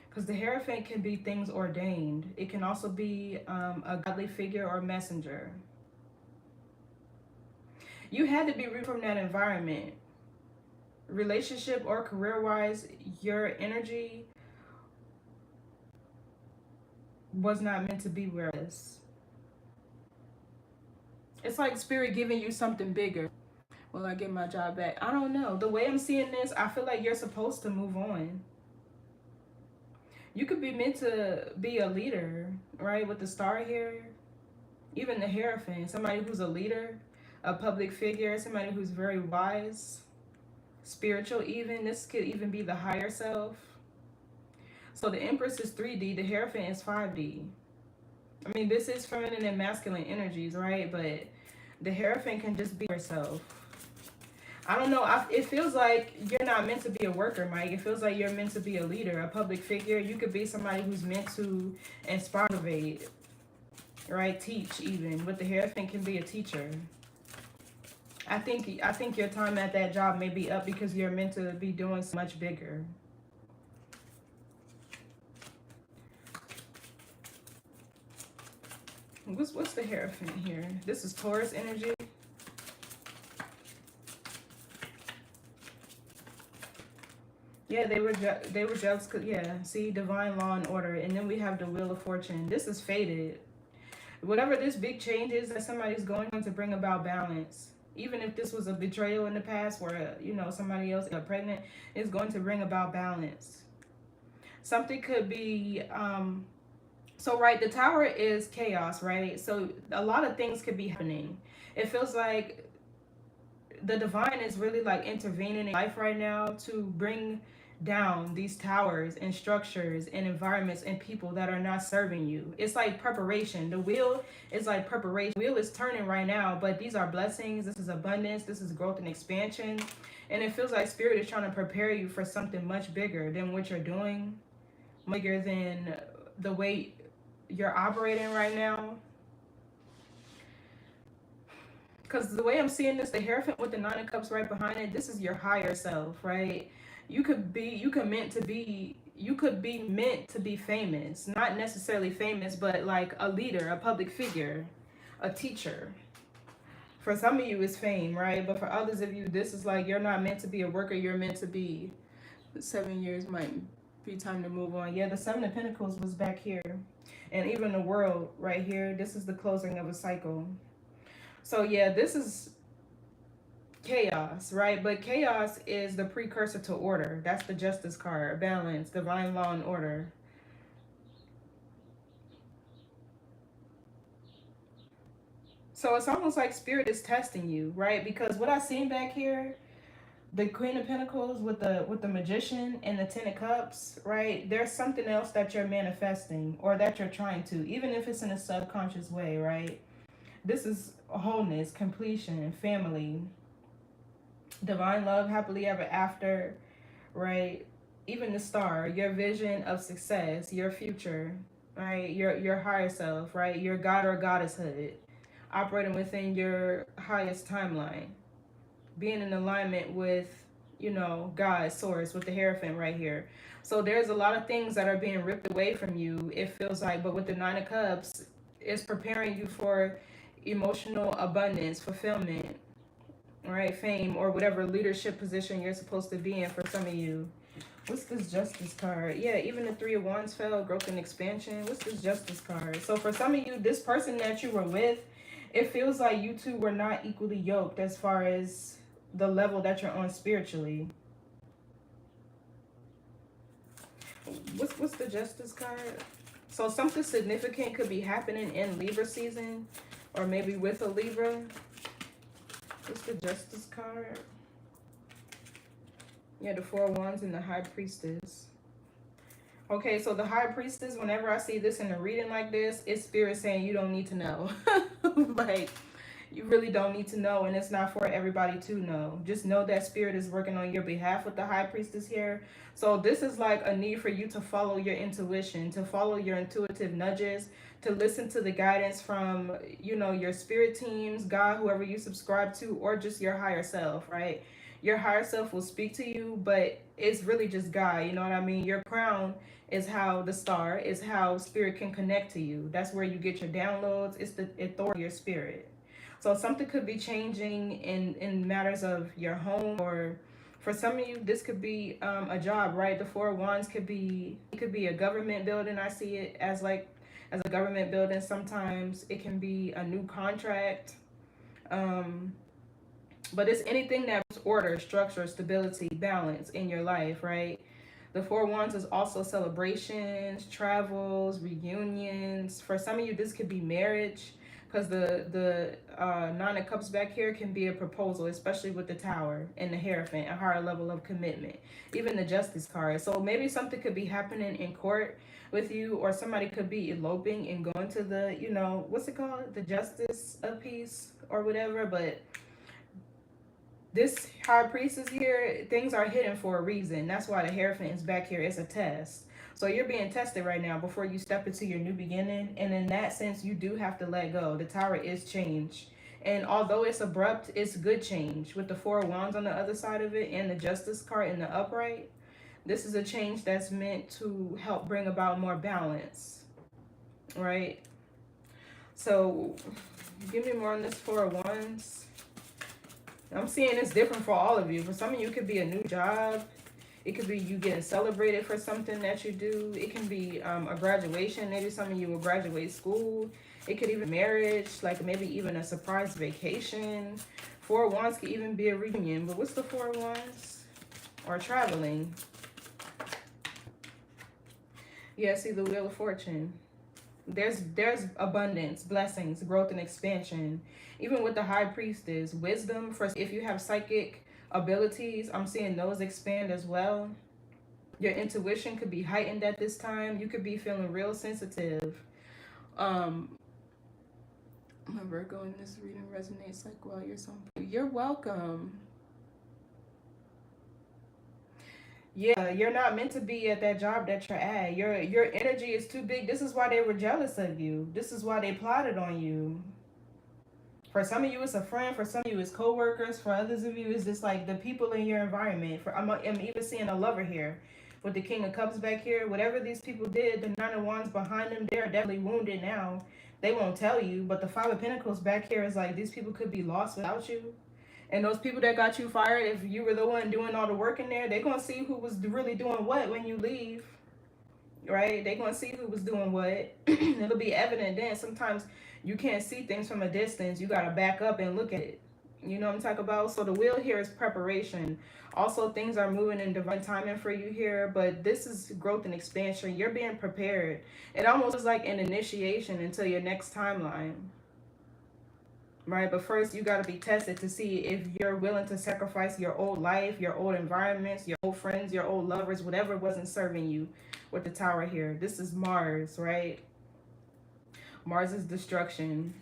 Because the Hierophant can be things ordained. It can also be a godly figure or messenger. You had to be removed from that environment. Relationship or career-wise, your energy was not meant to be where it is. It's like Spirit giving you something bigger. Will I get my job back? I don't know. The way I'm seeing this, I feel like you're supposed to move on. You could be meant to be a leader, right? With the Star here. Even the Hierophant. Somebody who's a leader, a public figure, somebody who's very wise. Spiritual even. This could even be the higher self. So the Empress is 3D. The Hierophant is 5D. I mean, this is feminine and masculine energies, right? But the Hierophant can just be herself. I don't know. It feels like you're not meant to be a worker, Mike. It feels like you're meant to be a leader, a public figure. You could be somebody who's meant to inspire, motivate, right? Teach even. With the Hierophant can be a teacher. I think your time at that job may be up because you're meant to be doing so much bigger. What's the Hierophant here? This is Taurus energy. Yeah, they were jealous. Yeah, see, divine law and order. And then we have the Wheel of Fortune. This is fated. Whatever this big change is that somebody's going to bring about balance. Even if this was a betrayal in the past where, you know, somebody else got pregnant, is going to bring about balance. Something could be, so right, the Tower is chaos, right? So a lot of things could be happening. It feels like the divine is really like intervening in life right now to bring down these towers and structures and environments and people that are not serving you. It's like preparation. The wheel is like preparation. The wheel is turning right now, but these are blessings. This is abundance. This is growth and expansion. And it feels like Spirit is trying to prepare you for something much bigger than what you're doing, bigger than the way you're operating right now. Because the way I'm seeing this, the Hierophant with the Nine of Cups right behind it, this is your higher self, right? You could be meant to be famous. Not necessarily famous, but like a leader, a public figure, a teacher. For some of you, it's fame, right? But for others of you, this is like you're not meant to be a worker, you're meant to be. 7 years might be time to move on. Yeah, the Seven of Pentacles was back here. And even the World right here, this is the closing of a cycle. So yeah, this is chaos, right? But chaos is the precursor to order. That's the Justice card, balance, divine law and order. So it's almost like Spirit is testing you, right? Because what I seen back here, the Queen of Pentacles with the Magician and the Ten of Cups, right? There's something else that you're manifesting or that you're trying to, even if it's in a subconscious way, right? This is wholeness, completion, family, divine love, happily ever after, right? Even the Star, your vision of success, your future, right? Your higher self, right? Your God or Goddesshood, operating within your highest timeline, being in alignment with, you know, God, source, with the Hierophant right here. So there's a lot of things that are being ripped away from you, it feels like, but with the Nine of Cups, it's preparing you for emotional abundance, fulfillment, right? Fame, or whatever leadership position you're supposed to be in for some of you. What's this Justice card? Yeah, even the Three of Wands fell, growth and expansion. What's this Justice card? So for some of you, this person that you were with, it feels like you two were not equally yoked as far as the level that you're on spiritually. What's the Justice card? So something significant could be happening in Libra season, or maybe with a Libra. What's the Justice card? Yeah, the Four of Wands and the High Priestess. Okay, so the High Priestess, whenever I see this in a reading like this, it's Spirit saying you don't need to know. Like, you really don't need to know, and it's not for everybody to know. Just know that Spirit is working on your behalf with the High Priestess here. So this is like a need for you to follow your intuition, to follow your intuitive nudges, to listen to the guidance from, you know, your spirit teams, God, whoever you subscribe to, or just your higher self, right? Your higher self will speak to you, but it's really just God, you know what I mean? Your crown is how the Star is how Spirit can connect to you. That's where you get your downloads. It's the authority of your spirit. So something could be changing in matters of your home, or for some of you, this could be a job, right? The Four of Wands could be, it could be a government building. I see it as like, as a government building. Sometimes it can be a new contract. But it's anything that's order, structure, stability, balance in your life, right? The Four of Wands is also celebrations, travels, reunions. For some of you, this could be marriage, because the Nine of Cups back here can be a proposal, especially with the Tower and the Hierophant, a higher level of commitment. Even the Justice card. So maybe something could be happening in court with you, or somebody could be eloping and going to the, you know, what's it called? The Justice of Peace or whatever. But this High Priestess here, things are hidden for a reason. That's why the Hierophant is back here. It's a test. So you're being tested right now before you step into your new beginning. And in that sense, you do have to let go. The Tower is change. And although it's abrupt, it's good change. With the Four of Wands on the other side of it and the Justice card in the upright, this is a change that's meant to help bring about more balance, right? So give me more on this Four of Wands. I'm seeing it's different for all of you. For some of you, it could be a new job. It could be you getting celebrated for something that you do. It can be a graduation. Maybe some of you will graduate school. It could even be marriage, like maybe even a surprise vacation. Four of Wands could even be a reunion. But what's the Four of Wands? Or traveling. Yeah, see the Wheel of Fortune. There's abundance, blessings, growth, and expansion. Even with the High Priestess, wisdom. For if you have psychic abilities, I'm seeing those expand as well. Your intuition could be heightened at this time. You could be feeling real sensitive. My Virgo in this reading resonates like, wow, you're so... You're welcome. Yeah, you're not meant to be at that job that you're at. Your energy is too big. This is why they were jealous of you. This is why they plotted on you. For some of you, it's a friend. For some of you, it's coworkers. For others of you, it's just like the people in your environment. I'm even seeing a lover here with the King of Cups back here. Whatever these people did, the Nine of Wands behind them, they're definitely wounded now. They won't tell you, but the Five of Pentacles back here is like these people could be lost without you. And those people that got you fired, if you were the one doing all the work in there, they're going to see who was really doing what when you leave, right? They're going to see who was doing what. It'll be evident then. Sometimes you can't see things from a distance. You got to back up and look at it. You know what I'm talking about? So the wheel here is preparation. Also, things are moving in divine timing for you here, but this is growth and expansion. You're being prepared. It almost is like an initiation until your next timeline. Right, but first you got to be tested to see if you're willing to sacrifice your old life, your old environments, your old friends, your old lovers, whatever wasn't serving you with the Tower here. This is Mars, right? Mars is destruction.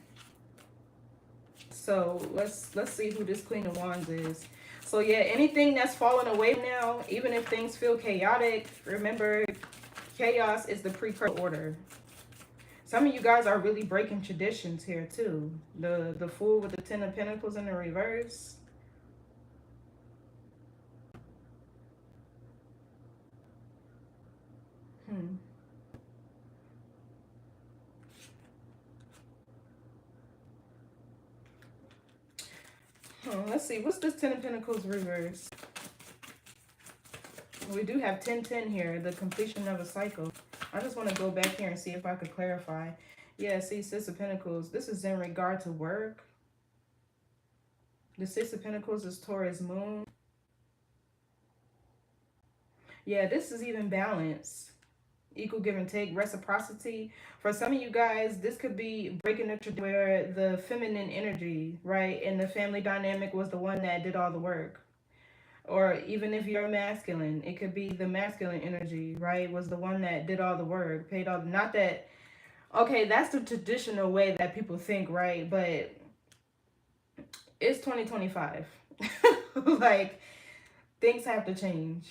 So let's see who this Queen of Wands is. So yeah, anything that's falling away now, even if things feel chaotic, remember, chaos is the precursor order. Some of you guys are really breaking traditions here too. The Fool with the Ten of Pentacles in the reverse. Let's see. What's this Ten of Pentacles reverse? We do have 10-10 here, the completion of a cycle. I just want to go back here and see if I could clarify. Yeah, see, Six of Pentacles. This is in regard to work. The Six of Pentacles is Taurus moon. Yeah, this is even balance. Equal give and take, reciprocity. For some of you guys, this could be breaking the tradition where the feminine energy, right, and the family dynamic was the one that did all the work. Or even if you're masculine, it could be the masculine energy, right, was the one that did all the work, paid all. Not that, okay, that's the traditional way that people think, right? But it's 2025. Like, things have to change.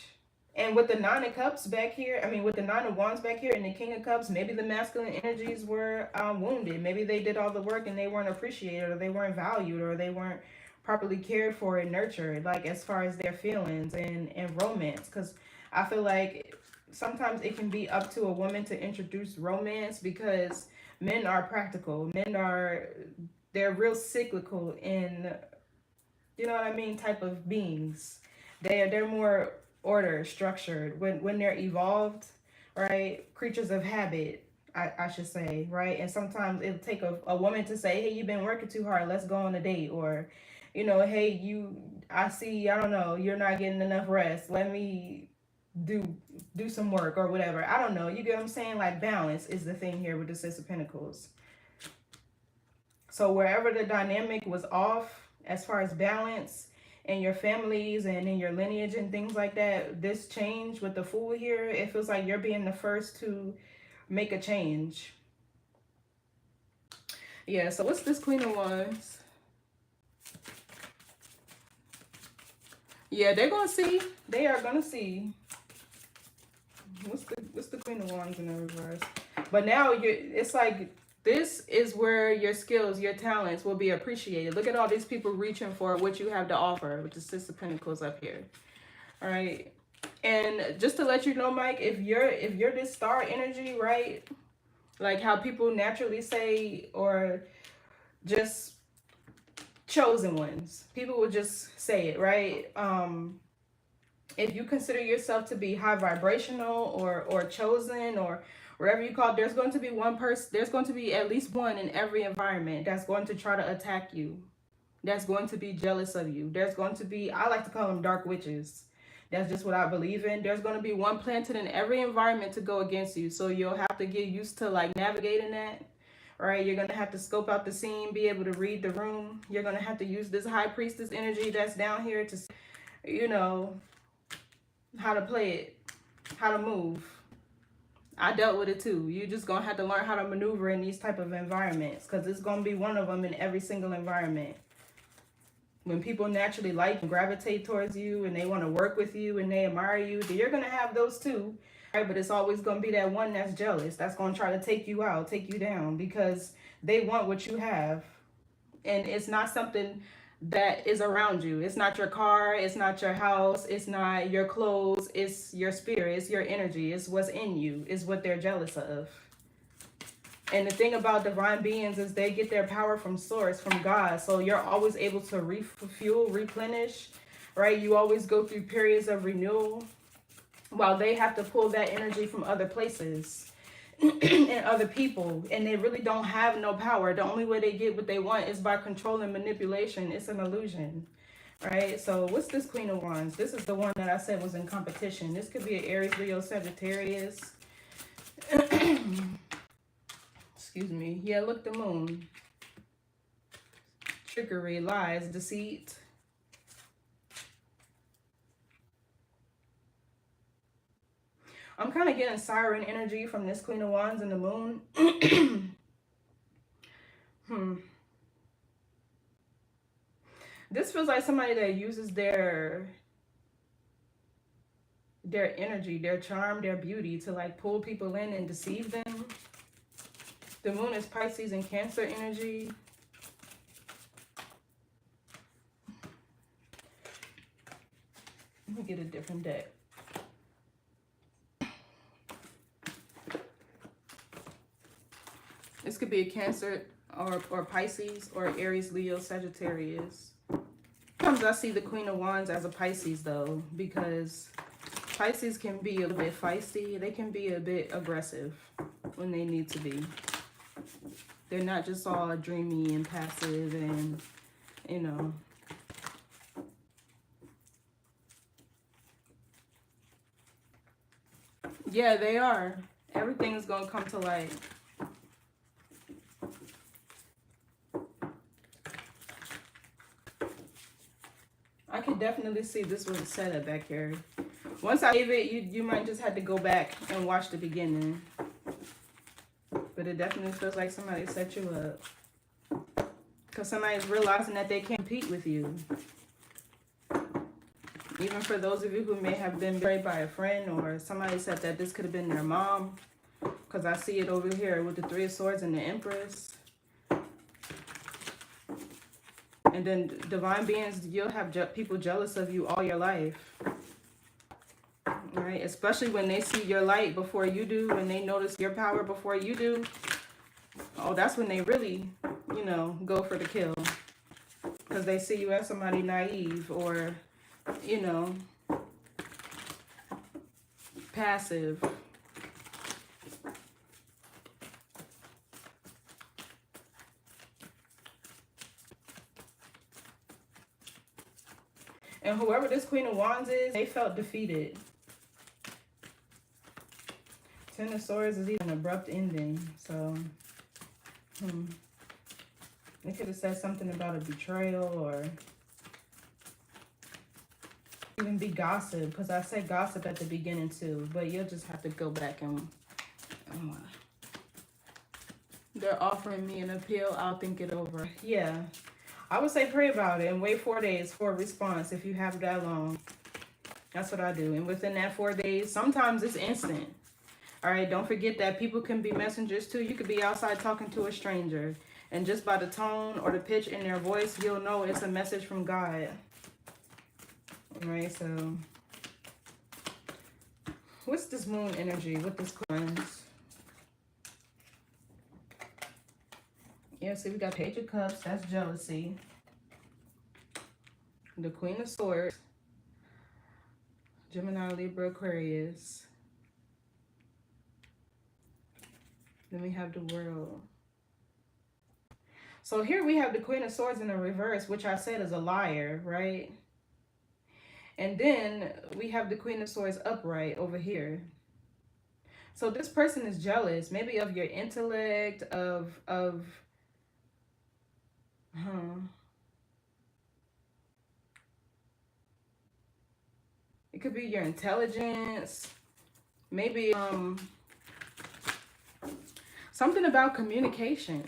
And with the Nine of Cups back here, I mean, with the Nine of Wands back here and the King of Cups, maybe the masculine energies were wounded. Maybe they did all the work and they weren't appreciated, or they weren't valued, or they weren't properly cared for and nurtured, like as far as their feelings and romance. Because I feel like sometimes it can be up to a woman to introduce romance, because men are practical. Men are, they're real cyclical in, you know what I mean, type of beings. They're more order, structured, when they're evolved, right? Creatures of habit, I should say, right? And sometimes it'll take a woman to say, hey, you've been working too hard, let's go on a date. Or, you know, hey, I see, I don't know, you're not getting enough rest, let me do some work or whatever. I don't know, you get what I'm saying? Like, balance is the thing here with the Six of Pentacles. So wherever the dynamic was off as far as balance in your families and in your lineage and things like that, this change with the Fool here, it feels like you're being the first to make a change. Yeah, so what's this Queen of Wands? Yeah, they're gonna see. They are gonna see. What's the Queen of Wands in the reverse? But now it's like, this is where your skills, your talents will be appreciated. Look at all these people reaching for what you have to offer, with the Six of Pentacles up here. All right. And just to let you know, Mike, if you're this star energy, right? Like how people naturally say, or just chosen ones. People will just say it, right? If you consider yourself to be high vibrational or chosen, or wherever you call it, there's going to be one person, there's going to be at least one in every environment that's going to try to attack you, that's going to be jealous of you. There's going to be, I like to call them dark witches. That's just what I believe in. There's going to be one planted in every environment to go against you. So you'll have to get used to like navigating that, right? You're going to have to scope out the scene, be able to read the room. You're going to have to use this high priestess energy that's down here to, you know, how to play it, how to move. I dealt with it too. You're just going to have to learn how to maneuver in these type of environments, because it's going to be one of them in every single environment. When people naturally like and gravitate towards you and they want to work with you and they admire you, you're going to have those too, right? But it's always going to be that one that's jealous, that's going to try to take you out, take you down, because they want what you have. And it's not something that is around you. It's not your car, it's not your house, it's not your clothes, it's your spirit, it's your energy, it's what's in you, it's what they're jealous of. And the thing about divine beings is they get their power from source, from God. So you're always able to refuel, replenish, right? You always go through periods of renewal, while they have to pull that energy from other places and other people. And they really don't have no power. The only way they get what they want is by control and manipulation. It's an illusion, right? So what's this Queen of Wands? This is the one that I said was in competition. This could be an Aries, Leo, Sagittarius. Excuse me. Yeah, look, the moon. Trickery, lies, deceit. I'm kind of getting siren energy from this Queen of Wands and the moon. This feels like somebody that uses their energy, their charm, their beauty to like pull people in and deceive them. The moon is Pisces and Cancer energy. Let me get a different deck. This could be a Cancer or Pisces or Aries, Leo, Sagittarius. Sometimes I see the Queen of Wands as a Pisces though, because Pisces can be a little bit feisty. They can be a bit aggressive when they need to be. They're not just all dreamy and passive and, you know. Yeah, they are. Everything is going to come to light. I could definitely see this was a setup back here. Once I gave it, you might just have to go back and watch the beginning. But it definitely feels like somebody set you up. Because somebody's realizing that they can't compete with you. Even for those of you who may have been betrayed by a friend, or somebody said that this could have been their mom. Because I see it over here with the Three of Swords and the Empress. And then divine beings, you'll have people jealous of you all your life. Right? Especially when they see your light before you do, when they notice your power before you do. Oh, that's when they really, you know, go for the kill. Because they see you as somebody naive or, you know, passive. And whoever this Queen of Wands is, they felt defeated. Ten of Swords is even an abrupt ending. So, they could have said something about a betrayal or even be gossip. Because I said gossip at the beginning too. But you'll just have to go back and... they're offering me an appeal. I'll think it over. Yeah. I would say pray about it and wait 4 days for a response if you have that long. That's what I do. And within that 4 days, sometimes it's instant. All right, don't forget that people can be messengers too. You could be outside talking to a stranger, and just by the tone or the pitch in their voice, you'll know it's a message from God. All right, so what's this moon energy with this cleanse? Yeah, see, we got Page of Cups. That's jealousy. The Queen of Swords. Gemini, Libra, Aquarius. Then we have the World. So here we have the Queen of Swords in the reverse, which I said is a liar, right? And then we have the Queen of Swords upright over here. So this person is jealous, maybe of your intellect, it could be your intelligence, maybe something about communication.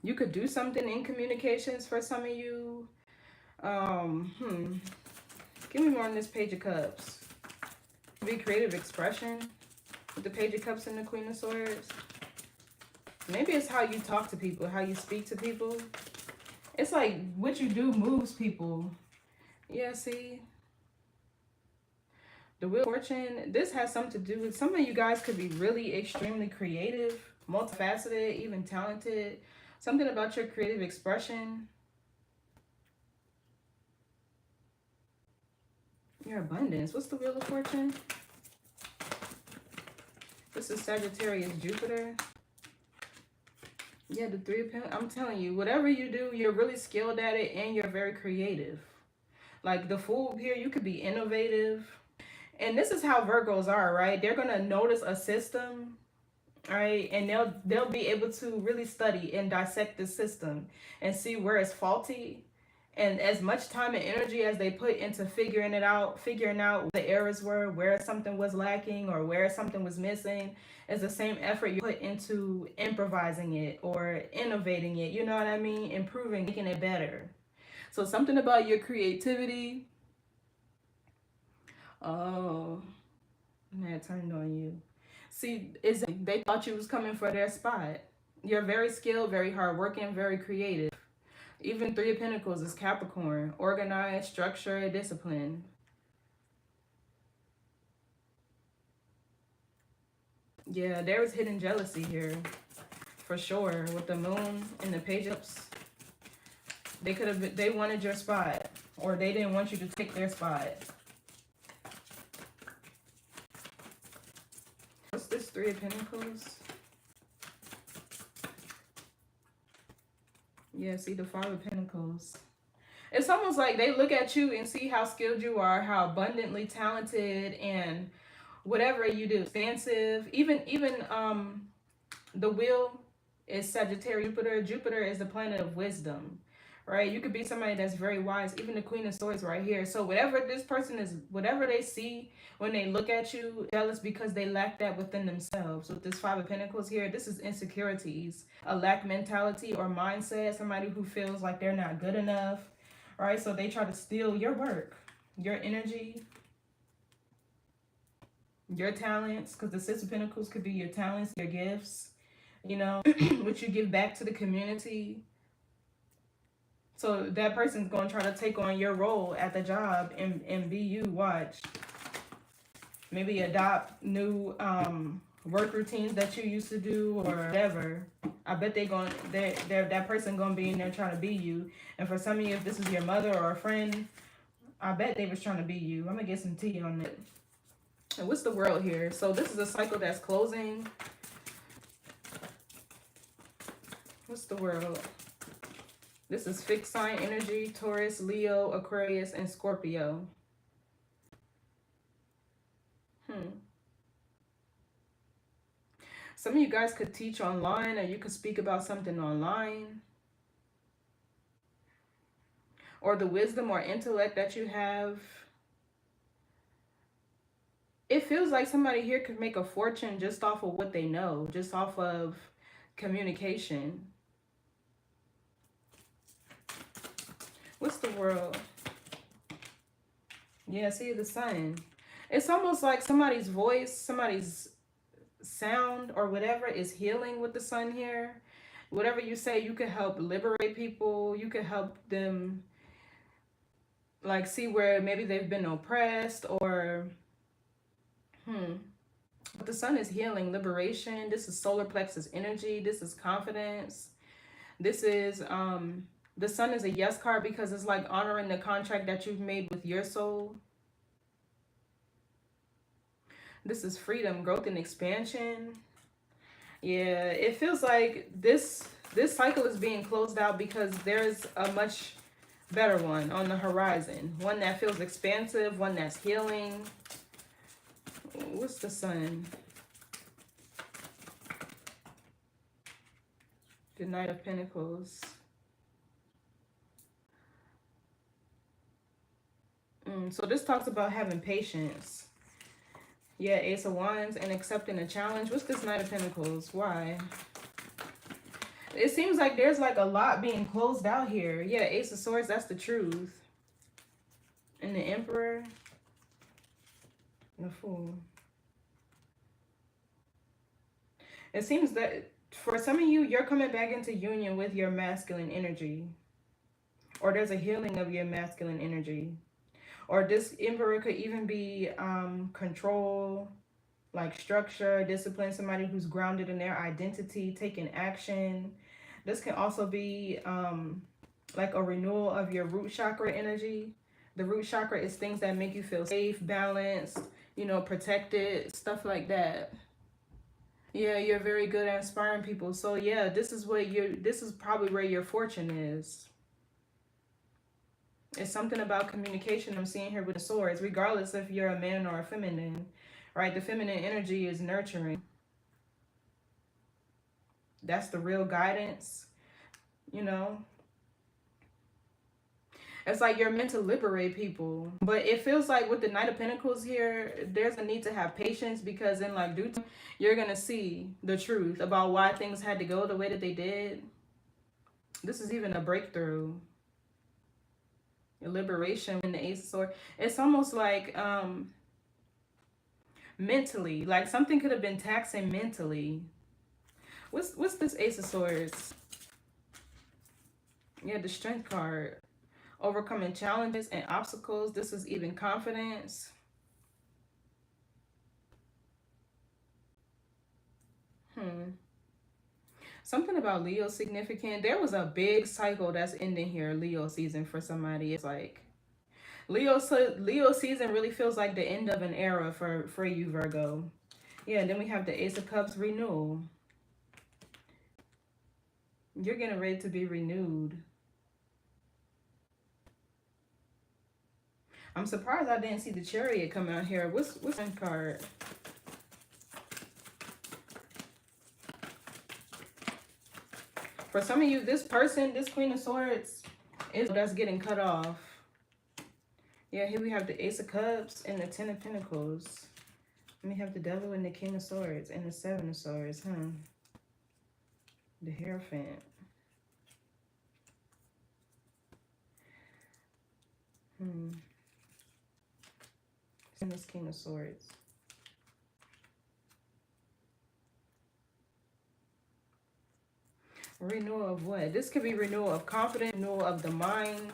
You could do something in communications for some of you. Give me more on this Page of Cups. Be creative expression with the Page of Cups and the Queen of Swords. Maybe it's how you talk to people, how you speak to people. It's like what you do moves people. Yeah, see? The Wheel of Fortune, this has something to do with some of you guys could be really extremely creative, multifaceted, even talented. Something about your creative expression. Your abundance. What's the Wheel of Fortune? This is Sagittarius, Jupiter. Yeah, the Three of Pentacles. I'm telling you, whatever you do, you're really skilled at it and you're very creative. Like the Fool here, you could be innovative. And this is how Virgos are, right? They're going to notice a system, right? And they'll be able to really study and dissect the system and see where it's faulty. And as much time and energy as they put into figuring out what the errors were, where something was lacking or where something was missing, is the same effort you put into improvising it or innovating it. You know what I mean? Improving, making it better. So something about your creativity. Oh, man, turned on you. See, they thought you was coming for their spot. You're very skilled, very hardworking, very creative. Even Three of Pentacles is Capricorn. Organized, structure, discipline. Yeah, there was hidden jealousy here. For sure. With the Moon and the Page of Cups. They wanted your spot. Or they didn't want you to take their spot. What's this Three of Pentacles? Yeah, see the Five of Pentacles. It's almost like they look at you and see how skilled you are, how abundantly talented, and whatever you do, expansive. Even the Wheel is Sagittarius, Jupiter. Jupiter is the planet of wisdom, right? You could be somebody that's very wise. Even the Queen of Swords right here. So whatever this person is, whatever they see when they look at you, jealous because they lack that within themselves. With this Five of Pentacles here, this is insecurities, a lack mentality or mindset, somebody who feels like they're not good enough, right? So they try to steal your work, your energy, your talents, because the Six of Pentacles could be your talents, your gifts, you know, what you give back to the community. So that person's going to try to take on your role at the job and be you. Watch. Maybe adopt new work routines that you used to do or whatever. I bet that person going to be in there trying to be you. And for some of you, if this is your mother or a friend, I bet they was trying to be you. I'm going to get some tea on it. And what's the World here? So this is a cycle that's closing. What's the World? This is fixed sign energy, Taurus, Leo, Aquarius, and Scorpio. Some of you guys could teach online, or you could speak about something online. Or the wisdom or intellect that you have. It feels like somebody here could make a fortune just off of what they know, just off of communication. What's the World? Yeah, see the Sun. It's almost like somebody's voice, somebody's sound or whatever is healing with the Sun here. Whatever you say, you could help liberate people. You could help them like see where maybe they've been oppressed or But the Sun is healing, liberation. This is solar plexus energy. This is confidence. This is the Sun is a yes card because it's like honoring the contract that you've made with your soul. This is freedom, growth, and expansion. Yeah, it feels like this cycle is being closed out because there's a much better one on the horizon. One that feels expansive, one that's healing. What's the Sun? The Knight of Pentacles. So this talks about having patience. Yeah, Ace of Wands and accepting a challenge. What's this Knight of Pentacles? Why? It seems like there's like a lot being closed out here. Yeah, Ace of Swords, that's the truth. And the Emperor. The Fool. It seems that for some of you, you're coming back into union with your masculine energy. Or there's a healing of your masculine energy. Or this Emperor could even be control, like structure, discipline, somebody who's grounded in their identity, taking action. This can also be like a renewal of your root chakra energy. The root chakra is things that make you feel safe, balanced, you know, protected, stuff like that. Yeah, you're very good at inspiring people. So yeah, this is probably where your fortune is. It's something about communication I'm seeing here with the swords, regardless if you're a man or a feminine, right? The feminine energy is nurturing. That's the real guidance, you know? It's like you're meant to liberate people. But it feels like with the Knight of Pentacles here, there's a need to have patience because in like due time, you're going to see the truth about why things had to go the way that they did. This is even a breakthrough. Liberation in the Ace of Swords. It's almost like mentally, like something could have been taxing mentally. What's this Ace of Swords? Yeah, the Strength card. Overcoming challenges and obstacles. This is even confidence. Something about Leo significant. There was a big cycle that's ending here, Leo season for somebody. It's like Leo season really feels like the end of an era for you, Virgo. Yeah, and then we have the Ace of Cups renewal. You're getting ready to be renewed. I'm surprised I didn't see the Chariot come out here. What's that card? For some of you, this person, this Queen of Swords, is that's getting cut off. Yeah, here we have the Ace of Cups and the Ten of Pentacles. And we have the Devil and the King of Swords and the Seven of Swords, The Hierophant. And this King of Swords. Renewal of what? This could be renewal of confidence, renewal of the mind,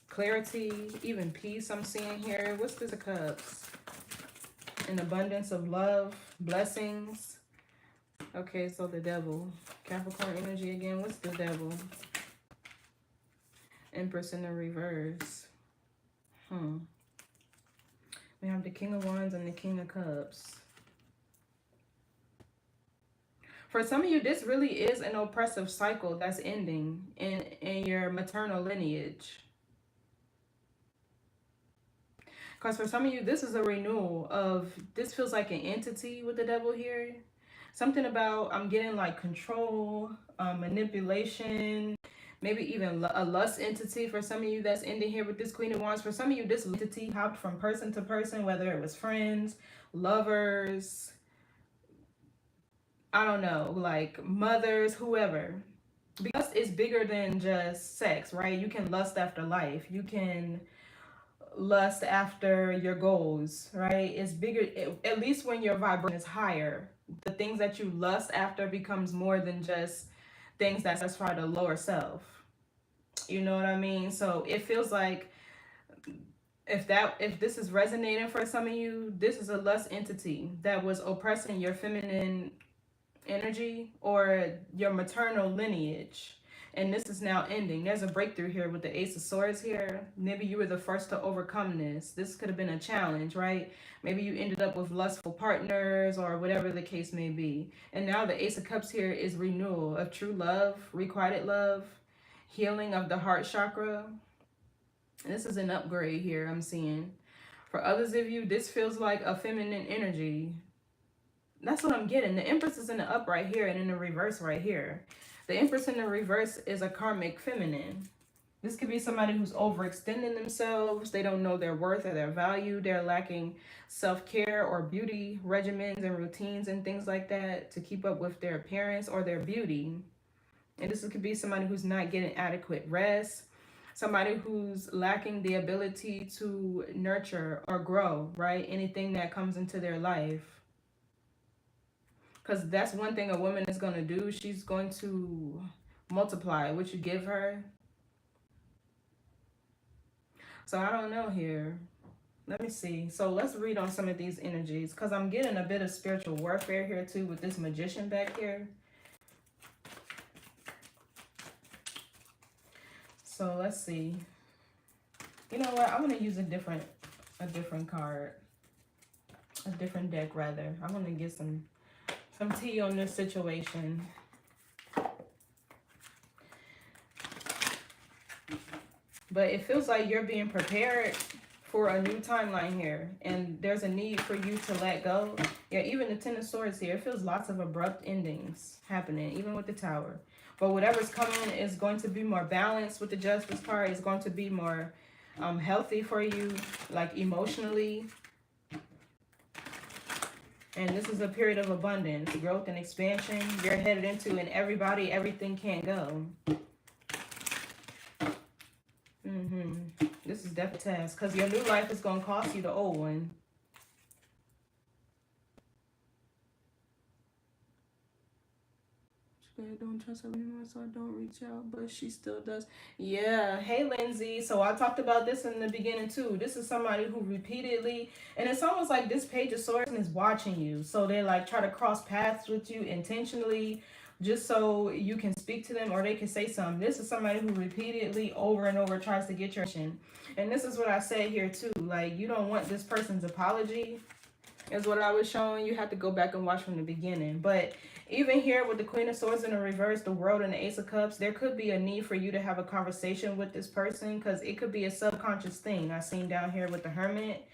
clarity, even peace I'm seeing here. What's this of Cups? An abundance of love, blessings. Okay, so the Devil. Capricorn energy again. What's the Devil? Empress in the reverse. We have the King of Wands and the King of Cups. For some of you, this really is an oppressive cycle that's ending in your maternal lineage. Because for some of you, this is a renewal of, this feels like an entity with the Devil here. Something about, I'm getting like control, manipulation, maybe even a lust entity for some of you that's ending here with this Queen of Wands. For some of you, this entity hopped from person to person, whether it was friends, lovers, I don't know, like mothers, whoever. Because it's bigger than just sex, right? You can lust after life. You can lust after your goals, right? It's bigger, at least when your vibration is higher. The things that you lust after becomes more than just things that satisfy the lower self. You know what I mean? So it feels like if this is resonating for some of you, this is a lust entity that was oppressing your feminine energy or your maternal lineage, and this is now ending. There's a breakthrough here with the Ace of Swords here. Maybe you were the first to overcome this. This could have been a challenge, right? Maybe you ended up with lustful partners or whatever the case may be. And now the Ace of Cups here is renewal of true love, requited love, healing of the heart chakra. And this is an upgrade here I'm seeing. For others of you, this feels like a feminine energy. That's what I'm getting. The Empress is in the up right here and in the reverse right here. The Empress in the reverse is a karmic feminine. This could be somebody who's overextending themselves. They don't know their worth or their value. They're lacking self-care or beauty regimens and routines and things like that to keep up with their appearance or their beauty. And this could be somebody who's not getting adequate rest, somebody who's lacking the ability to nurture or grow, right? Anything that comes into their life. Because that's one thing a woman is going to do. She's going to multiply what you give her. So I don't know here. Let me see. So let's read on some of these energies, because I'm getting a bit of spiritual warfare here too with this magician back here. So let's see. You know what? I'm going to use a different card. A different deck rather. I'm going to get some tea on this situation. But it feels like you're being prepared for a new timeline here, and there's a need for you to let go. Yeah, even the Ten of Swords here, it feels lots of abrupt endings happening, even with the Tower. But whatever's coming is going to be more balanced with the Justice card. It's going to be more healthy for you, like emotionally. And this is a period of abundance, growth, and expansion you're headed into, and everything can't go. This is definitely a test, because your new life is going to cost you the old one. I don't trust her anymore, so I don't reach out, but she still does. Yeah. Hey, Lindsay. So I talked about this in the beginning too. This is somebody who repeatedly, and it's almost like this Page of Swords is watching you. So they like try to cross paths with you intentionally, just so you can speak to them or they can say something. This is somebody who repeatedly over and over tries to get your attention. And this is what I said here too. Like, you don't want this person's apology, is what I was showing. You have to go back and watch from the beginning. But even here with the Queen of Swords in the reverse, the World, and the Ace of Cups, there could be a need for you to have a conversation with this person, because it could be a subconscious thing. I seen down here with the Hermit,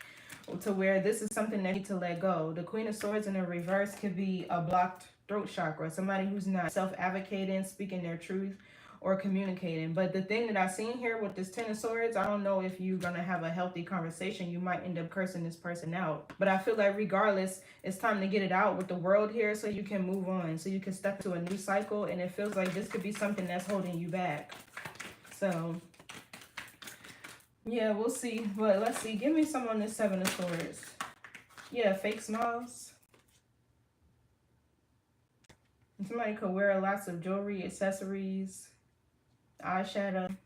to where this is something that you need to let go. The Queen of Swords in the reverse could be a blocked throat chakra, somebody who's not self-advocating, speaking their truth, or communicating. But the thing that I seen here with this Ten of Swords, I don't know if you're going to have a healthy conversation. You might end up cursing this person out. But I feel like regardless, it's time to get it out with the World here, so you can move on, so you can step into a new cycle. And it feels like this could be something that's holding you back. So yeah, we'll see. But let's see. Give me some on this Seven of Swords. Yeah, fake smiles. Somebody could wear lots of jewelry, accessories, eyeshadow.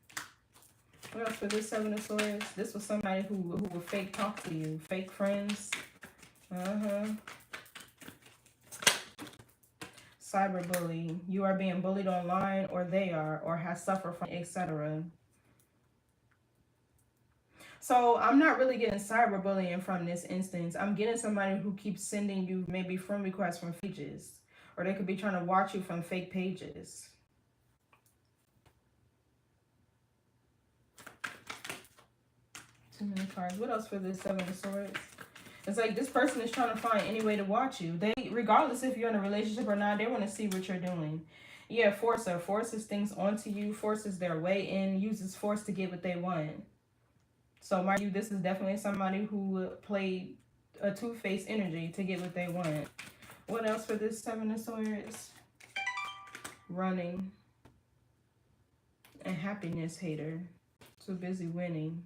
What else for this Seven of Swords? This was somebody who would fake talk to you. Fake friends. Cyberbullying. You are being bullied online, or they are, or has suffered from, etc. So I'm not really getting cyberbullying from this instance. I'm getting somebody who keeps sending you maybe friend requests from pages, or they could be trying to watch you from fake pages. Too many cards. What else for this Seven of Swords? It's like this person is trying to find any way to watch you. They, regardless if you're in a relationship or not, they want to see what you're doing. Yeah, Forcer forces things onto you, forces their way in, uses force to get what they want. So mind you, this is definitely somebody who played a two-faced energy to get what they want. What else for this Seven of Swords? Running. And happiness hater. Too busy winning.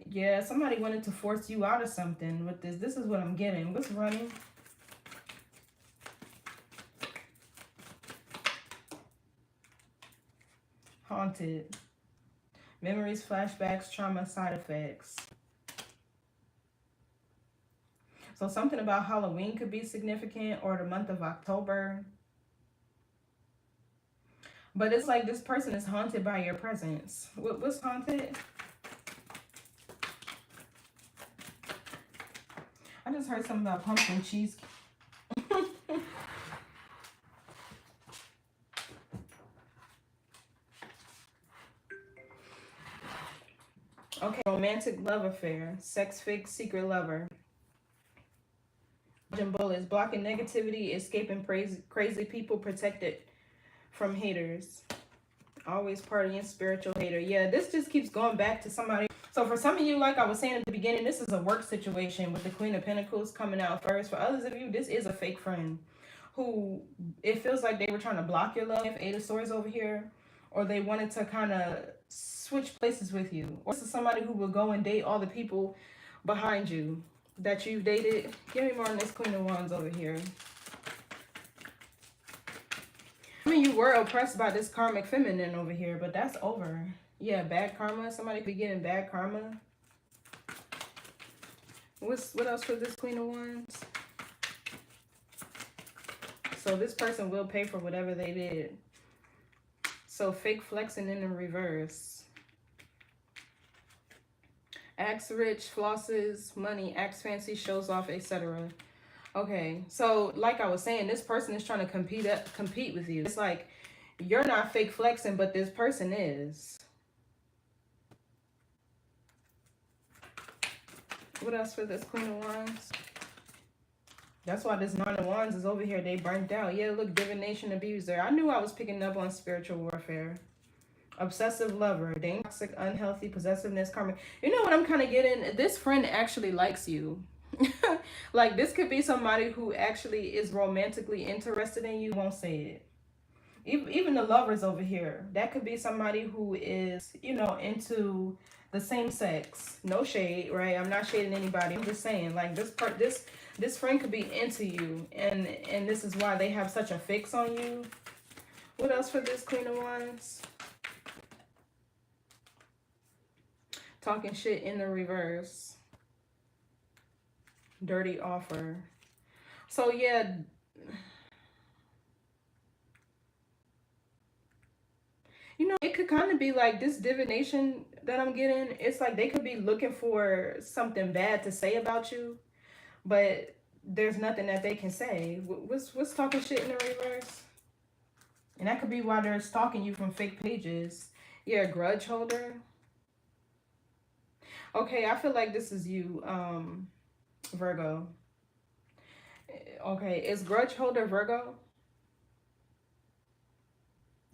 Yeah, somebody wanted to force you out of something with this. This is what I'm getting. What's running? Haunted. Memories, flashbacks, trauma, side effects. So something about Halloween could be significant, or the month of October. But it's like this person is haunted by your presence. What's haunted? I just heard something about pumpkin cheese. Okay, romantic love affair, sex fix, secret lover. Bullets, blocking negativity, escaping crazy people, protected from haters. Always partying, spiritual hater. Yeah, this just keeps going back to somebody. So for some of you, like I was saying at the beginning, this is a work situation with the Queen of Pentacles coming out first. For others of you, this is a fake friend who it feels like they were trying to block your love. Eight of Swords over here. Or they wanted to kind of switch places with you. Or this is somebody who will go and date all the people behind you that you've dated. Give me more on this Queen of Wands over here. I mean, you were oppressed by this karmic feminine over here, but that's over. Yeah, bad karma. Somebody could be getting bad karma. What else for this Queen of Wands? So this person will pay for whatever they did. So fake flexing in the reverse. Acts rich, flosses, money, acts fancy, shows off, etc. Okay, so like I was saying, this person is trying to compete with you. It's like you're not fake flexing, but this person is. What else for this Queen of Wands? That's why this Nine of Wands is over here. They burnt out. Yeah, look, divination, abuser. I knew I was picking up on spiritual warfare. Obsessive lover, toxic, unhealthy, possessiveness, karmic. You know what I'm kind of getting? This friend actually likes you. Like, this could be somebody who actually is romantically interested in you. Won't say it. Even the lovers over here. That could be somebody who is, you know, into the same sex. No shade, right? I'm not shading anybody. I'm just saying, like, this friend could be into you, and this is why they have such a fix on you. What else for this Queen of Wands? Talking shit in the reverse. Dirty offer. So yeah, you know, it could kind of be like this divination that I'm getting. It's like they could be looking for something bad to say about you, but there's nothing that they can say. What's talking shit in the reverse? And that could be why they're stalking you from fake pages. Yeah, grudge holder. Okay, I feel like this is you, Virgo. Okay, is grudge holder Virgo?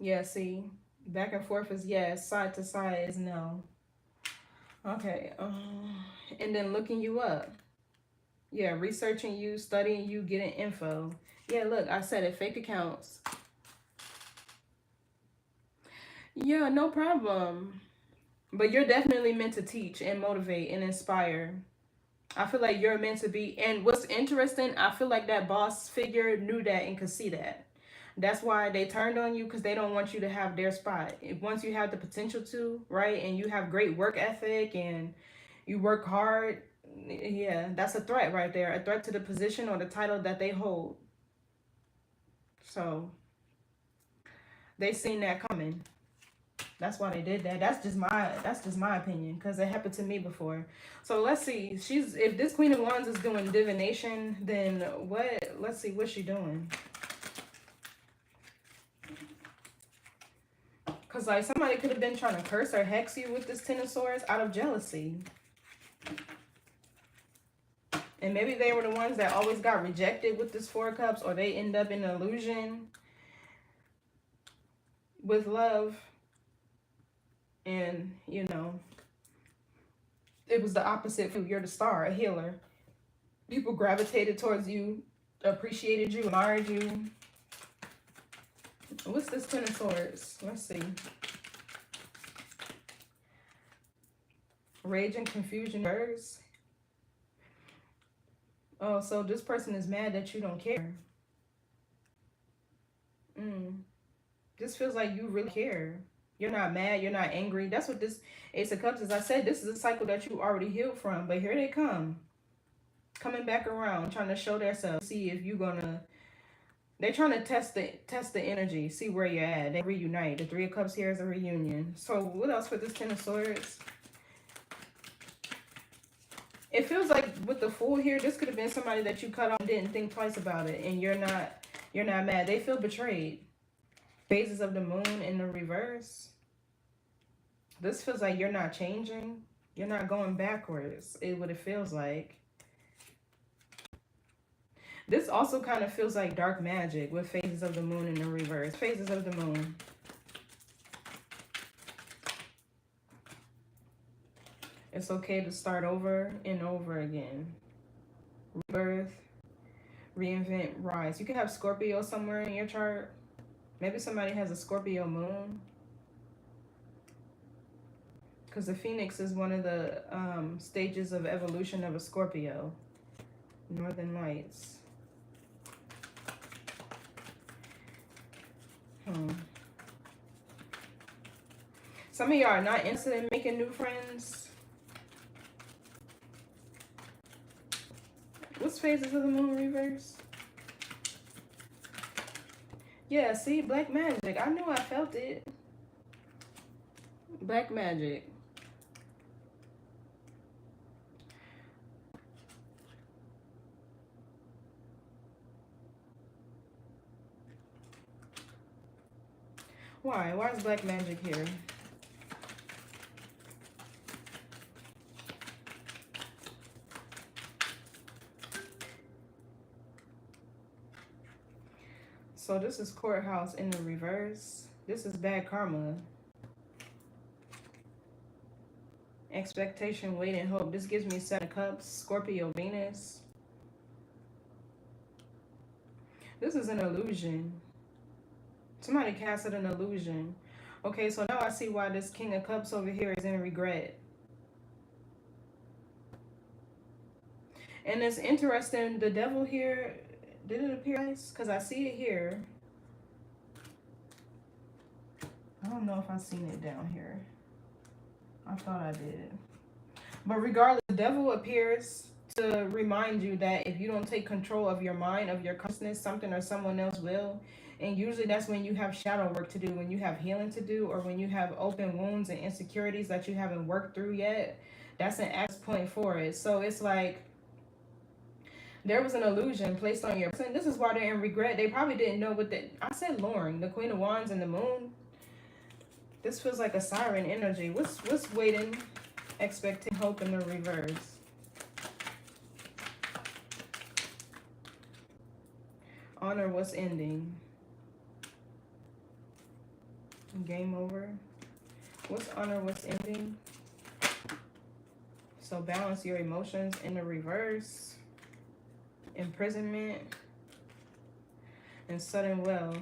Yeah, see, back and forth is yes, side to side is no. Okay, and then looking you up. Yeah, researching you, studying you, getting info. Yeah, look, I said it, fake accounts. Yeah, no problem. But you're definitely meant to teach and motivate and inspire. I feel like you're meant to be. And what's interesting, I feel like that boss figure knew that and could see that. That's why they turned on you, because they don't want you to have their spot. Once you have the potential to, right, and you have great work ethic and you work hard, yeah, that's a threat right there. A threat to the position or the title that they hold. So they seen that coming. That's why they did that. That's just my opinion, because it happened to me before. So let's see. If this Queen of Wands is doing divination, then what? Let's see, what's she doing? Because like somebody could have been trying to curse or hex you with this Ten of Swords out of jealousy. And maybe they were the ones that always got rejected with this Four of Cups, or they end up in an illusion with love. And, you know, it was the opposite. You're the star, a healer. People gravitated towards you, appreciated you, admired you. What's this Ten of Swords? Let's see. Rage and confusion. Birds. Oh, so this person is mad that you don't care. This feels like you really care. You're not mad. You're not angry. That's what this Ace of Cups is. I said this is a cycle that you already healed from. But here they come. Coming back around. Trying to show themselves. See if you're going to... They're trying to test the energy. See where you're at. They reunite. The Three of Cups here is a reunion. So what else with this Ten of Swords? It feels like with the Fool here, this could have been somebody that you cut off and didn't think twice about it. And you're not mad. They feel betrayed. Phases of the Moon in the reverse. This feels like you're not changing. You're not going backwards. What it feels like. This also kind of feels like dark magic with phases of the Moon in the reverse. Phases of the Moon. It's okay to start over and over again. Rebirth, reinvent, rise. You could have Scorpio somewhere in your chart. Maybe somebody has a Scorpio moon. Because the Phoenix is one of the stages of evolution of a Scorpio. Northern Lights. Some of y'all are not interested in making new friends. What's phases of the moon reverse? Yeah, see, black magic. I knew I felt it. Black magic. Why? Why is black magic here? So this is courthouse in the reverse. This is bad karma. Expectation, wait, and hope. This gives me 7 cups. Scorpio, Venus. This is an illusion. Somebody casted an illusion. Okay, so now I see why this King of Cups over here is in regret. And it's interesting, the devil here, did it appear nice? Because I see it here. I don't know if I've seen it down here. I thought I did. But regardless, the devil appears to remind you that if you don't take control of your mind, of your consciousness, something or someone else will. And usually that's when you have shadow work to do, when you have healing to do, or when you have open wounds and insecurities that you haven't worked through yet. That's an access point for it. So it's like there was an illusion placed on your person. This is why they're in regret. They probably didn't know what I said Lauren, the Queen of Wands and the Moon. This feels like a siren energy. What's waiting, expecting, hope in the reverse? Honor what's ending. Game over. What's honor what's ending? So balance your emotions in the reverse. Imprisonment. And sudden wealth.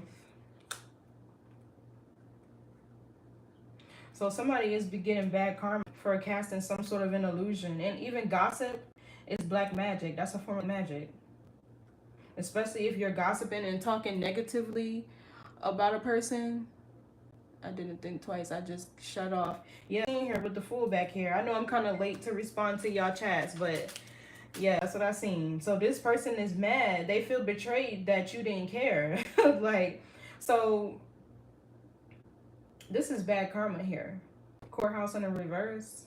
So somebody is getting bad karma for casting some sort of an illusion. And even gossip is black magic. That's a form of magic. Especially if you're gossiping and talking negatively about a person. I didn't think twice. I just shut off. Yeah, I'm here with the Fool back here. I know I'm kind of late to respond to y'all chats, but yeah, that's what I seen. So this person is mad. They feel betrayed that you didn't care. Like, so this is bad karma here. Courthouse in the reverse.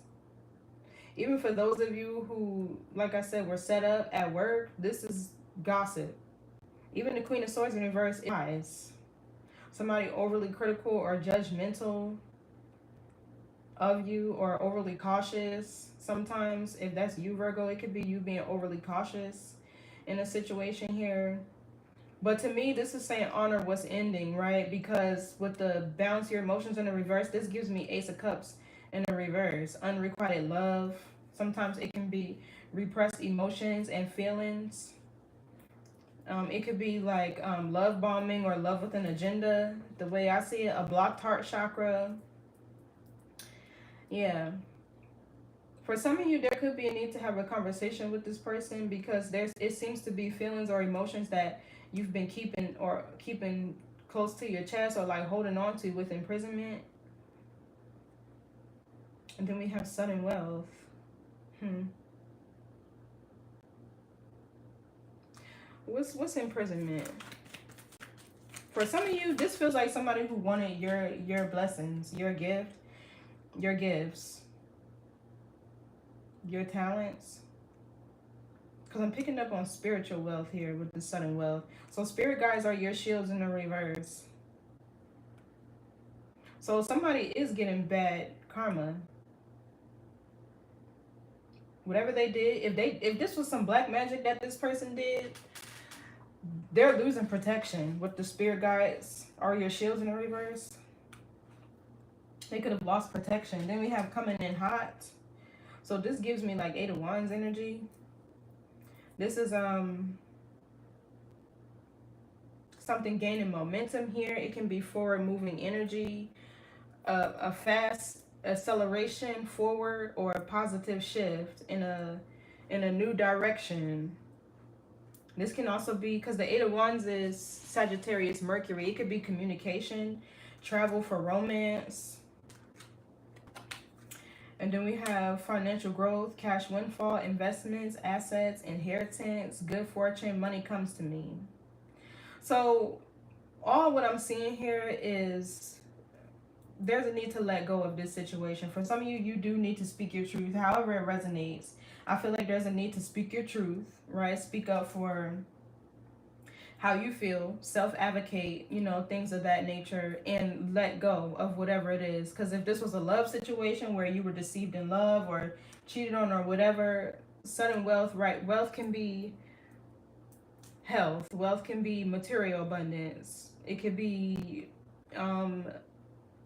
Even for those of you who, like I said, were set up at work, this is gossip. Even the Queen of Swords in reverse is lies. Somebody overly critical or judgmental of you, or overly cautious. Sometimes if that's you, Virgo, it could be you being overly cautious in a situation here. But to me, this is saying honor what's ending, right? Because with the balance your emotions in the reverse, this gives me Ace of Cups in the reverse. Unrequited love. Sometimes it can be repressed emotions and feelings. It could be like love bombing or love with an agenda. The way I see it, a blocked heart chakra. Yeah. For some of you, there could be a need to have a conversation with this person because it seems to be feelings or emotions that you've been keeping close to your chest or like holding on to with imprisonment. And then we have sudden wealth. What's imprisonment? For some of you, this feels like somebody who wanted your blessings, your gift, your gifts, your talents. Because I'm picking up on spiritual wealth here with the sudden wealth. So spirit guides are your shields in the reverse. So somebody is getting bad karma. Whatever they did, if this was some black magic that this person did, they're losing protection with the spirit guides are your shields in the reverse. They could have lost protection. Then we have coming in hot. So this gives me like Eight of Wands energy. This is something gaining momentum here. It can be forward moving energy, a fast acceleration forward, or a positive shift in a new direction. This can also be, because the Eight of Wands is Sagittarius Mercury, it could be communication, travel for romance. And then we have financial growth, cash windfall, investments, assets, inheritance, good fortune, money comes to me. So all what I'm seeing here is there's a need to let go of this situation. For some of you, you do need to speak your truth, however it resonates. I feel like there's a need to speak your truth, right? Speak up for how you feel, self-advocate, you know, things of that nature, and let go of whatever it is. Because if this was a love situation where you were deceived in love or cheated on or whatever, sudden wealth, right? Wealth can be health. Wealth can be material abundance. It could be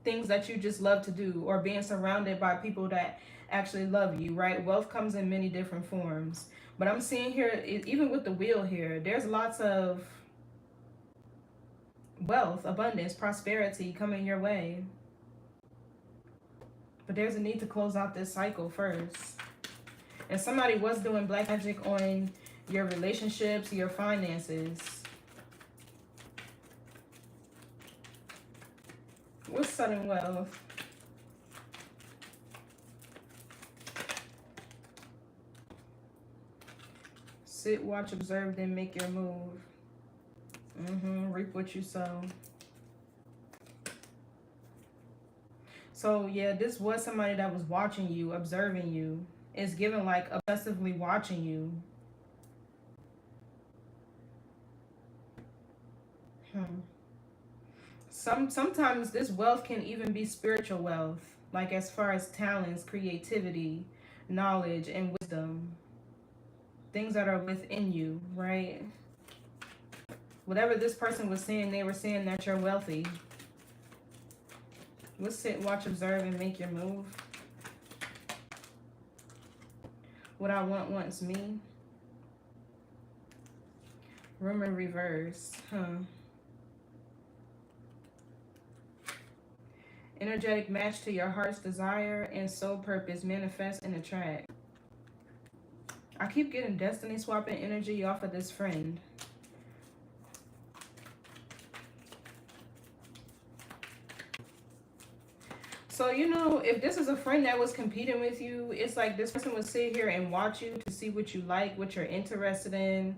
things that you just love to do, or being surrounded by people that actually love you, right? Wealth comes in many different forms. But I'm seeing here, even with the wheel here, there's lots of wealth, abundance, prosperity coming your way. But there's a need to close out this cycle first. And somebody was doing black magic on your relationships, your finances. What's sudden wealth? Sit, watch, observe, then make your move. Reap what you sow. So yeah, this was somebody that was watching you, observing you. It's given like obsessively watching you. Sometimes this wealth can even be spiritual wealth, like as far as talents, creativity, knowledge, and wisdom. Things that are within you, right? Whatever this person was saying, they were saying that you're wealthy. Let's sit, watch, observe, and make your move. What I want wants me. Room in reverse, Energetic match to your heart's desire and soul purpose, manifest and attract. I keep getting destiny swapping energy off of this friend. So, you know, if this is a friend that was competing with you, it's like this person would sit here and watch you to see what you like, what you're interested in.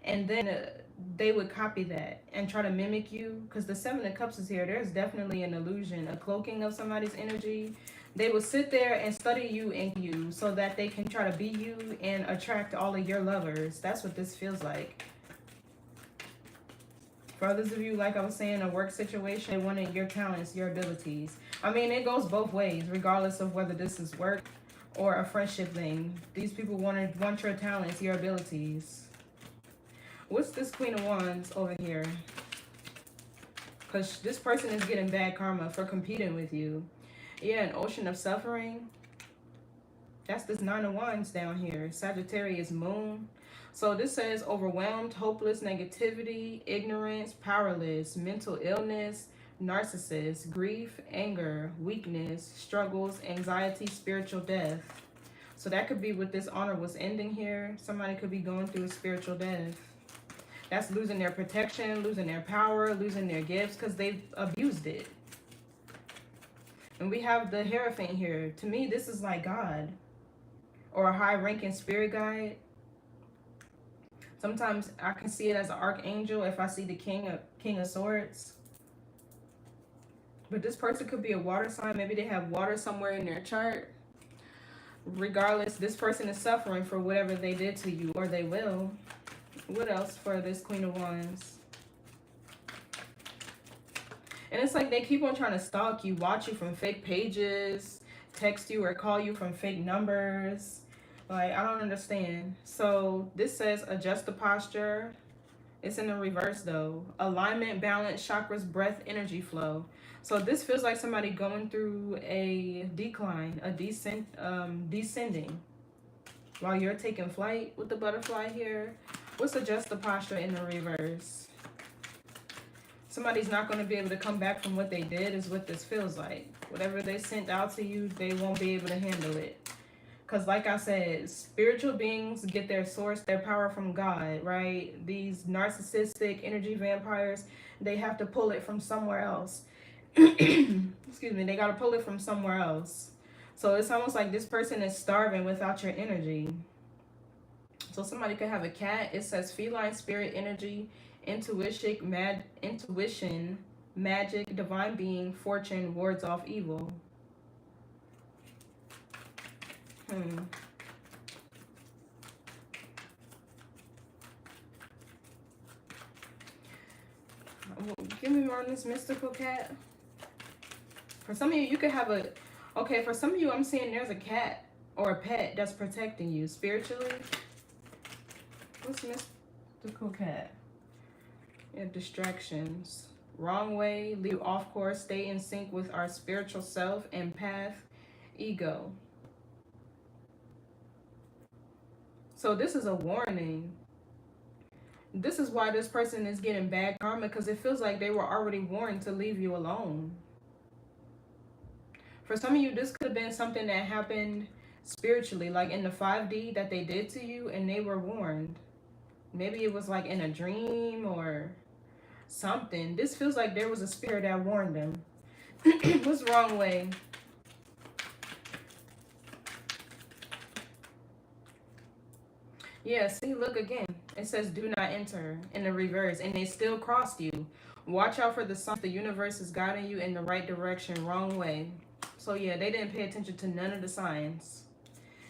And then they would copy that and try to mimic you. Because the Seven of Cups is here. There's definitely an illusion, a cloaking of somebody's energy. They will sit there and study you and you so that they can try to be you and attract all of your lovers. That's what this feels like. For others of you, like I was saying, a work situation, they wanted your talents, your abilities. I mean, it goes both ways, regardless of whether this is work or a friendship thing. These people want your talents, your abilities. What's this Queen of Wands over here? Because this person is getting bad karma for competing with you. Yeah, an ocean of suffering. That's this Nine of Wands down here. Sagittarius moon. So this says overwhelmed, hopeless, negativity, ignorance, powerless, mental illness, narcissist, grief, anger, weakness, struggles, anxiety, spiritual death. So that could be what this honor was ending here. Somebody could be going through a spiritual death. That's losing their protection, losing their power, losing their gifts because they've abused it. And we have the Hierophant here. To me, this is like God or a high-ranking spirit guide. Sometimes I can see it as an archangel if I see the King of Swords. But this person could be a water sign. Maybe they have water somewhere in their chart. Regardless, this person is suffering for whatever they did to you, or they will. What else for this Queen of Wands? And it's like they keep on trying to stalk you, watch you from fake pages, text you or call you from fake numbers. Like, I don't understand. So this says adjust the posture, It's in the reverse though. Alignment, balance, chakras, breath, energy flow. So this feels like somebody going through a decline, a descending while you're taking flight with the butterfly here. What's adjust the posture in the reverse? Somebody's not going to be able to come back from what they did is what this feels like. Whatever they sent out to you, they won't be able to handle it. Because like I said, spiritual beings get their source, their power from God, right? These narcissistic energy vampires, they have to pull it from somewhere else. Excuse me, they got to pull it from somewhere else. So it's almost like this person is starving without your energy. So somebody could have a cat. It says feline spirit energy, intuition, magic, divine being, fortune, wards off evil. Give me more on this mystical cat. For some of you, you could have a... Okay, for some of you, I'm seeing there's a cat or a pet that's protecting you spiritually. What's mystical cat? Yeah, distractions. Wrong way, leave off course, stay in sync with our spiritual self and path, ego. So this is a warning. This is why this person is getting bad karma, because it feels like they were already warned to leave you alone. For some of you, this could have been something that happened spiritually, like in the 5D that they did to you and they were warned. Maybe it was like in a dream or something. This feels like there was a spirit that warned them. What's wrong way? Yeah, see, look again. It says do not enter in the reverse, and they still crossed you. Watch out for the signs. The universe is guiding you in the right direction, wrong way. So yeah, they didn't pay attention to none of the signs.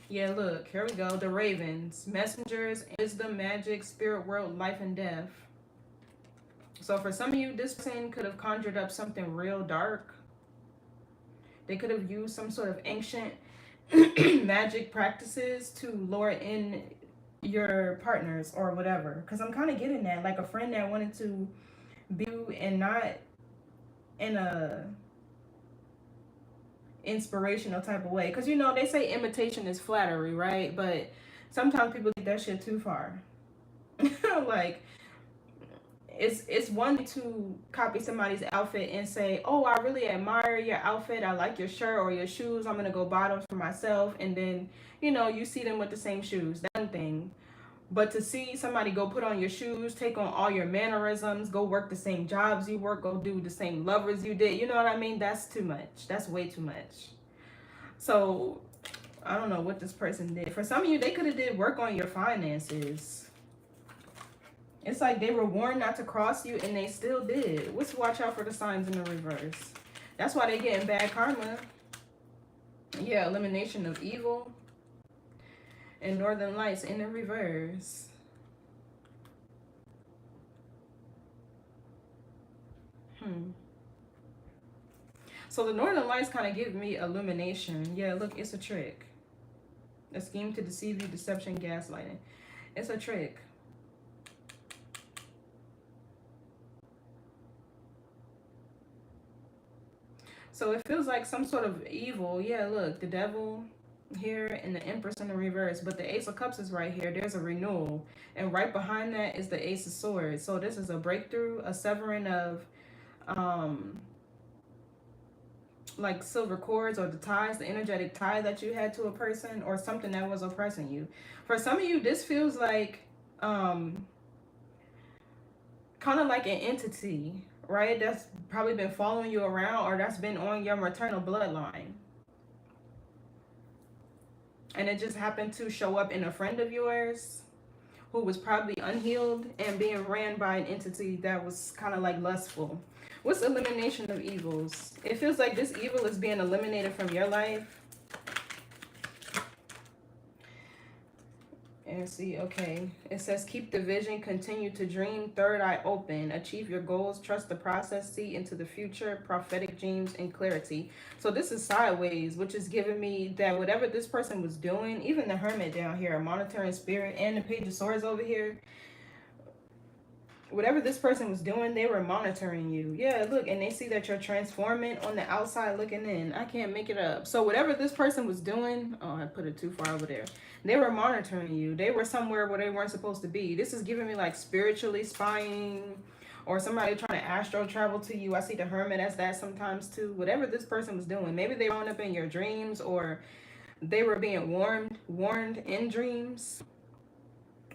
Yeah, look, here we go. The ravens, messengers, wisdom, magic, spirit world, life and death. So for some of you, this person could have conjured up something real dark. They could have used some sort of ancient magic practices to lure in your partners or whatever. Because I'm kind of getting that. Like a friend that wanted to be you and not in a inspirational type of way. Because, you know, they say imitation is flattery, right? But sometimes people take that shit too far. Like, it's one to copy somebody's outfit and say, oh, I really admire your outfit, I like your shirt or your shoes, I'm gonna go buy them for myself. And then, you know, you see them with the same shoes. That's one thing. But to see somebody go put on your shoes, take on all your mannerisms, go work the same jobs you work, go do the same lovers you did, you know what I mean? That's too much. That's way too much. So I don't know what this person did. For some of you, they could have did work on your finances. It's like they were warned not to cross you, and they still did. Let's watch out for the signs in the reverse. That's why they're getting bad karma. Yeah, elimination of evil. And northern lights in the reverse. So the northern lights kind of give me illumination. Yeah, look, it's a trick. A scheme to deceive you, deception, gaslighting. It's a trick. So it feels like some sort of evil. Yeah, look, the devil here and the Empress in the reverse. But the Ace of Cups is right here. There's a renewal. And right behind that is the Ace of Swords. So this is a breakthrough, a severing of like silver cords or the ties, the energetic tie that you had to a person or something that was oppressing you. For some of you, this feels like kind of like an entity, right? That's probably been following you around or that's been on your maternal bloodline. And it just happened to show up in a friend of yours who was probably unhealed and being ran by an entity that was kind of like lustful. What's elimination of evils? It feels like this evil is being eliminated from your life. And see, okay. It says, keep the vision, continue to dream, third eye open, achieve your goals, trust the process, see into the future, prophetic dreams, and clarity. So this is sideways, which is giving me that whatever this person was doing, even the Hermit down here, a monitoring spirit, and the Page of Swords over here, Whatever this person was doing, they were monitoring you. Yeah, look, and they see that you're transforming on the outside looking in. I can't make it up. So whatever this person was doing, oh, I put it too far over there. They were monitoring you. They were somewhere where they weren't supposed to be. This is giving me like spiritually spying, or somebody trying to astral travel to you. I see the hermit as that sometimes too. Whatever this person was doing, maybe they were showing up in your dreams, or they were being warned in dreams,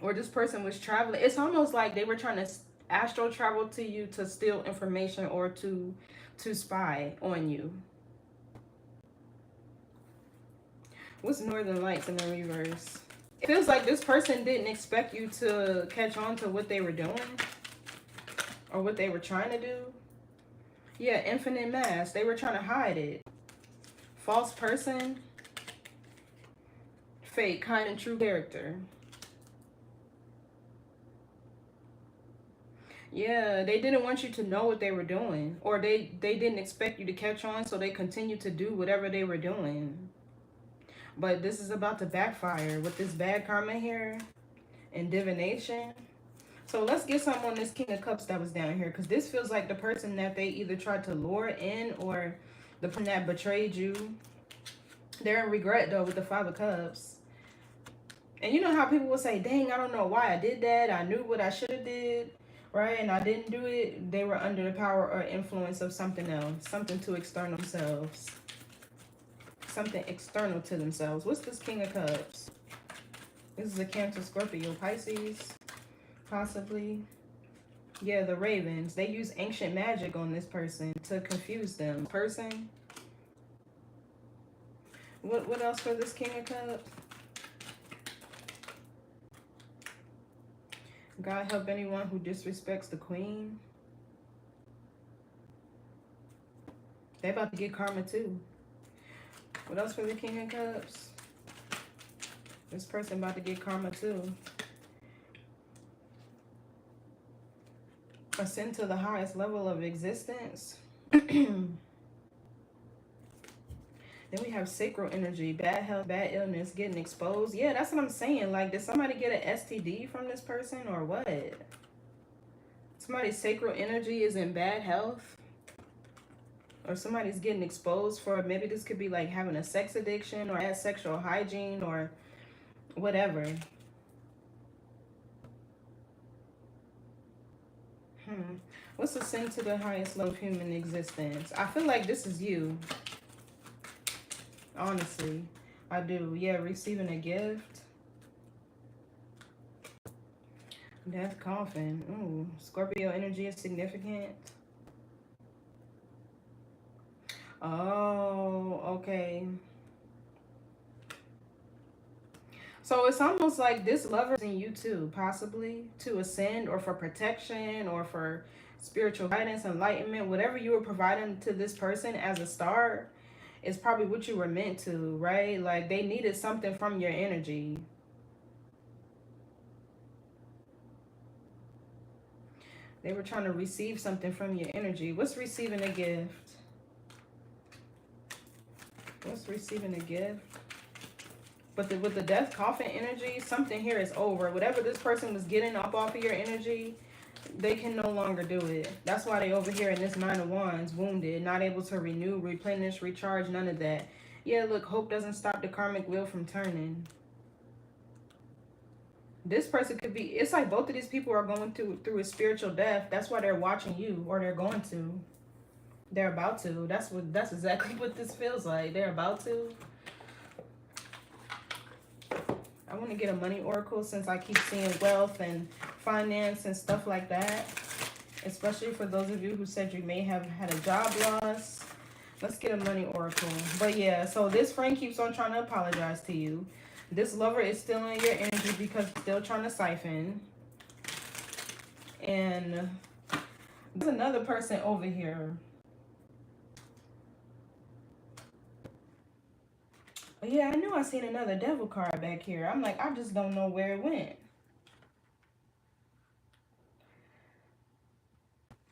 or this person was traveling. It's almost like they were trying to astral travel to you to steal information or to spy on you. What's Northern Lights in the reverse? It feels like this person didn't expect you to catch on to what they were doing or what they were trying to do. Yeah, infinite mass. They were trying to hide it. False person. Fake, kind and true character. Yeah, they didn't want you to know what they were doing, or they didn't expect you to catch on, so they continued to do whatever they were doing. But this is about to backfire with this bad karma here and divination. So let's get some on this King of Cups that was down here, because this feels like the person that they either tried to lure in, or the person that betrayed you. They're in regret though with the Five of Cups. And you know how people will say, dang, I don't know why I did that. I knew what I should have did, right? And I didn't do it. They were under the power or influence of something else, something to external themselves. Something external to themselves. What's this King of Cups? This is a Cancer, Scorpio, Pisces, possibly. Yeah, the Ravens. They use ancient magic on this person to confuse them. Person. What else for this King of Cups? God help anyone who disrespects the Queen. They about to get karma too. What else for the King of Cups? This person about to get karma too. Ascend to the highest level of existence. Then we have sacral energy, bad health, bad illness, getting exposed. Yeah, that's what I'm saying. Like, did somebody get an STD from this person or what? Somebody's sacral energy is in bad health. Or somebody's getting exposed for, maybe this could be like having a sex addiction or bad sexual hygiene or whatever. What's ascend to the highest level of human existence? I feel like this is you. Honestly, I do. Yeah, receiving a gift. Death coffin. Ooh, Scorpio energy is significant. Oh, okay. So it's almost like this lover's in you too, possibly to ascend or for protection or for spiritual guidance, enlightenment, whatever you were providing to this person as a star is probably what you were meant to, right? Like they needed something from your energy. They were trying to receive something from your energy. What's receiving a gift? What's receiving a gift? But with the death coffin energy, something here is over. Whatever this person was getting up off of your energy, they can no longer do it. That's why they over here in this Nine of Wands, wounded, not able to renew, replenish, recharge, none of that. Yeah, look, hope doesn't stop the karmic wheel from turning. This person could be, it's like both of these people are going through a spiritual death. That's why they're watching you, or they're going to. They're about to. That's exactly what this feels like. They're about to. I want to get a money oracle since I keep seeing wealth and finance and stuff like that. Especially for those of you who said you may have had a job loss. Let's get a money oracle. But yeah, so this friend keeps on trying to apologize to you. This lover is still in your energy because still trying to siphon. And there's another person over here. Yeah, I knew I seen another devil card back here. I'm like, I just don't know where it went.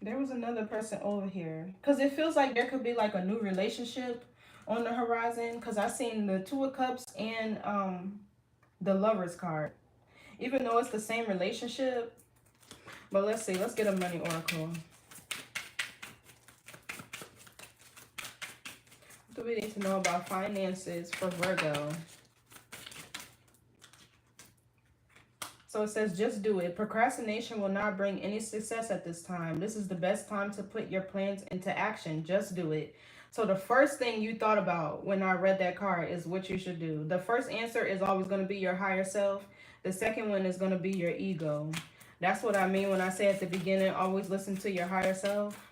There was another person over here. Because it feels like there could be like a new relationship on the horizon. Because I seen the Two of Cups and the Lover's card. Even though it's the same relationship, But let's see. Let's get a money oracle. What do we need to know about finances for Virgo? So it says, just do it. Procrastination will not bring any success at this time. This is the best time to put your plans into action. Just do it. So the first thing you thought about when I read that card is what you should do. The first answer is always going to be your higher self. The second one is going to be your ego. That's what I mean when I say at the beginning, always listen to your higher self.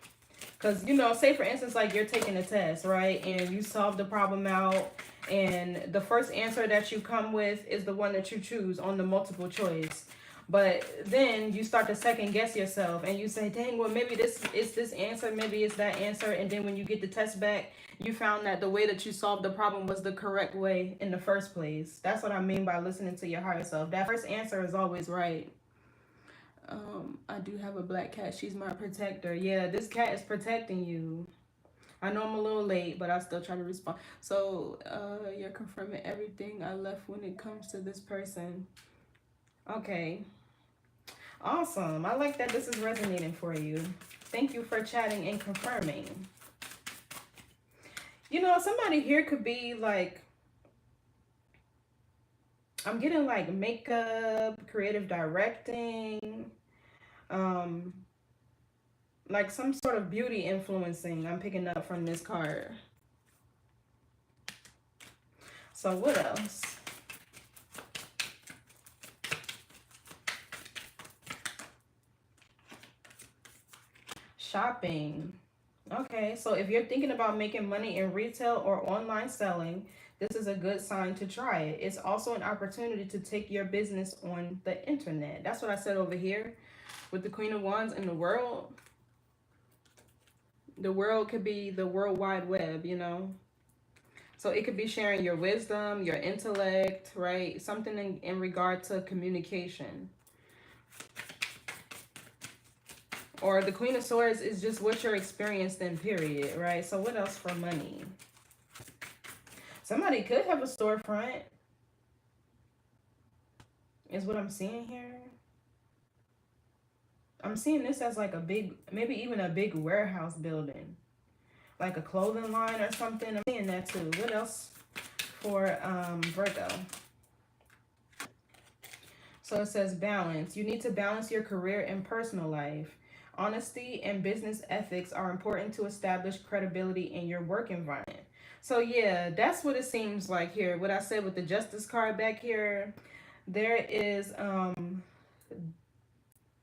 Because, you know, say for instance, like you're taking a test, right? And you solve the problem out. And the first answer that you come with is the one that you choose on the multiple choice. But then you start to second guess yourself and you say, dang, well, maybe this is this answer, maybe it's that answer. And then when you get the test back, you found that the way that you solved the problem was the correct way in the first place. That's what I mean by listening to your higher self. That first answer is always right. I do have a black cat. She's my protector. Yeah, this cat is protecting you. I know I'm a little late, but I still try to respond. So, you're confirming everything I left when it comes to this person. Okay. Awesome. I like that this is resonating for you. Thank you for chatting and confirming. You know, somebody here could be like, I'm getting like makeup, creative directing, like some sort of beauty influencing I'm picking up from this card. So what else? Shopping. Okay, so if you're thinking about making money in retail or online selling, this is a good sign to try it. It's also an opportunity to take your business on the internet. That's what I said over here with the Queen of Wands and the world. The world could be the World Wide Web, you know. So it could be sharing your wisdom, your intellect, right? Something in regard to communication. Or the Queen of Swords is just what you're experienced in, period, right? So what else for money? Somebody could have a storefront, is what I'm seeing here. I'm seeing this as like a big, maybe even a big warehouse building. Like a clothing line or something. I'm seeing that too. What else for Virgo? So it says balance. You need to balance your career and personal life. Honesty and business ethics are important to establish credibility in your work environment. So yeah, that's what it seems like here. What I said with the Justice card back here, there is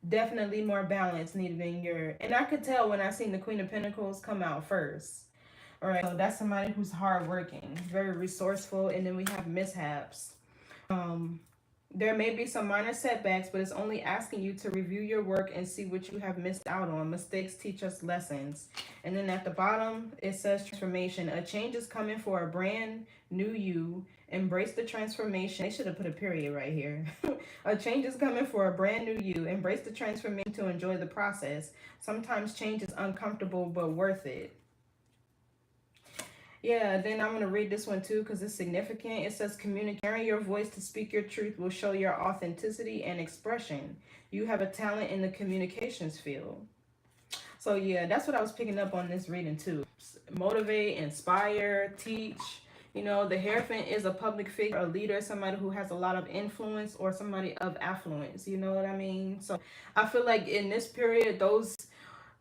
definitely more balance needed in your, and I could tell when I seen the Queen of Pentacles come out first. All right, so that's somebody who's hardworking, very resourceful, and then we have mishaps. There may be some minor setbacks, but it's only asking you to review your work and see what you have missed out on. Mistakes teach us lessons. And then at the bottom, it says transformation. A change is coming for a brand new you. Embrace the transformation. They should have put a period right here. A change is coming for a brand new you. Embrace the transformation to enjoy the process. Sometimes change is uncomfortable, but worth it. Yeah, then I'm going to read this one too because it's significant. It says, communicating your voice to speak your truth will show your authenticity and expression. You have a talent in the communications field. So yeah, that's what I was picking up on this reading too. Motivate, inspire, teach. You know, the Hierophant is a public figure, a leader, somebody who has a lot of influence or somebody of affluence. You know what I mean? So I feel like in this period, those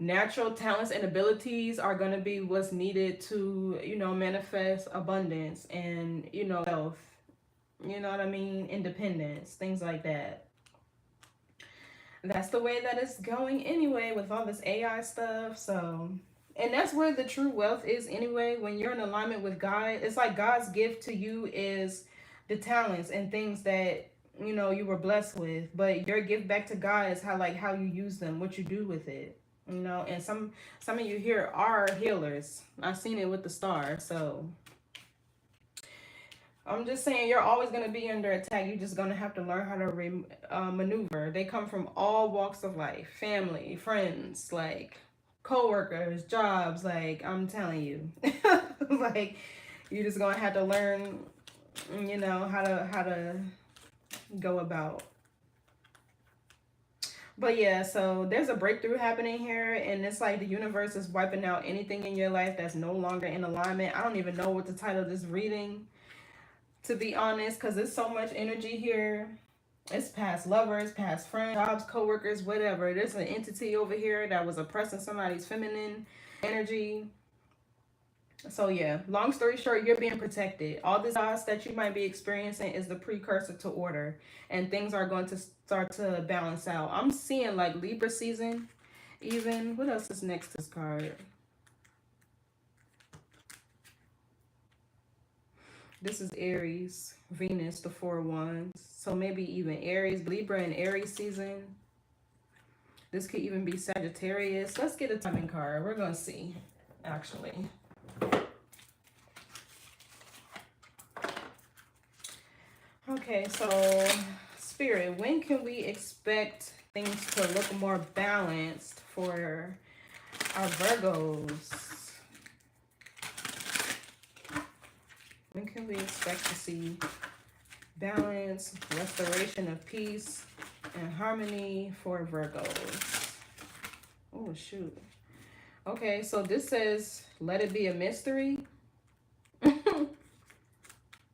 natural talents and abilities are going to be what's needed to, you know, manifest abundance and, you know, wealth, you know what I mean, independence, things like that. That's the way that it's going anyway with all this AI stuff. So, and that's where the true wealth is anyway. When you're in alignment with God, it's like God's gift to you is the talents and things that, you know, you were blessed with, but your gift back to God is how you use them, what you do with it. You know, and some of you here are healers. I've seen it with the star. So I'm just saying you're always going to be under attack. You're just going to have to learn how to maneuver. They come from all walks of life. Family, friends, like co-workers, jobs. Like, I'm telling you. Like, you're just going to have to learn, you know, how to go about. But yeah, so there's a breakthrough happening here, and it's like the universe is wiping out anything in your life that's no longer in alignment. I don't even know what the title of this reading, to be honest, because there's so much energy here. It's past lovers, past friends, jobs, co-workers, whatever. There's an entity over here that was oppressing somebody's feminine energy. So yeah, long story short, you're being protected. All this chaos that you might be experiencing is the precursor to order, and things are going to start to balance out. I'm seeing like Libra season even. What else is next to this card? This is Aries, Venus, the 4 of Wands. So maybe even Aries, Libra and Aries season. This could even be Sagittarius. Let's get a timing card. We're going to see, actually. Okay, so Spirit, when can we expect things to look more balanced for our Virgos? When can we expect to see balance, restoration of peace, and harmony for Virgos? Oh, shoot. Okay, so this says, let it be a mystery.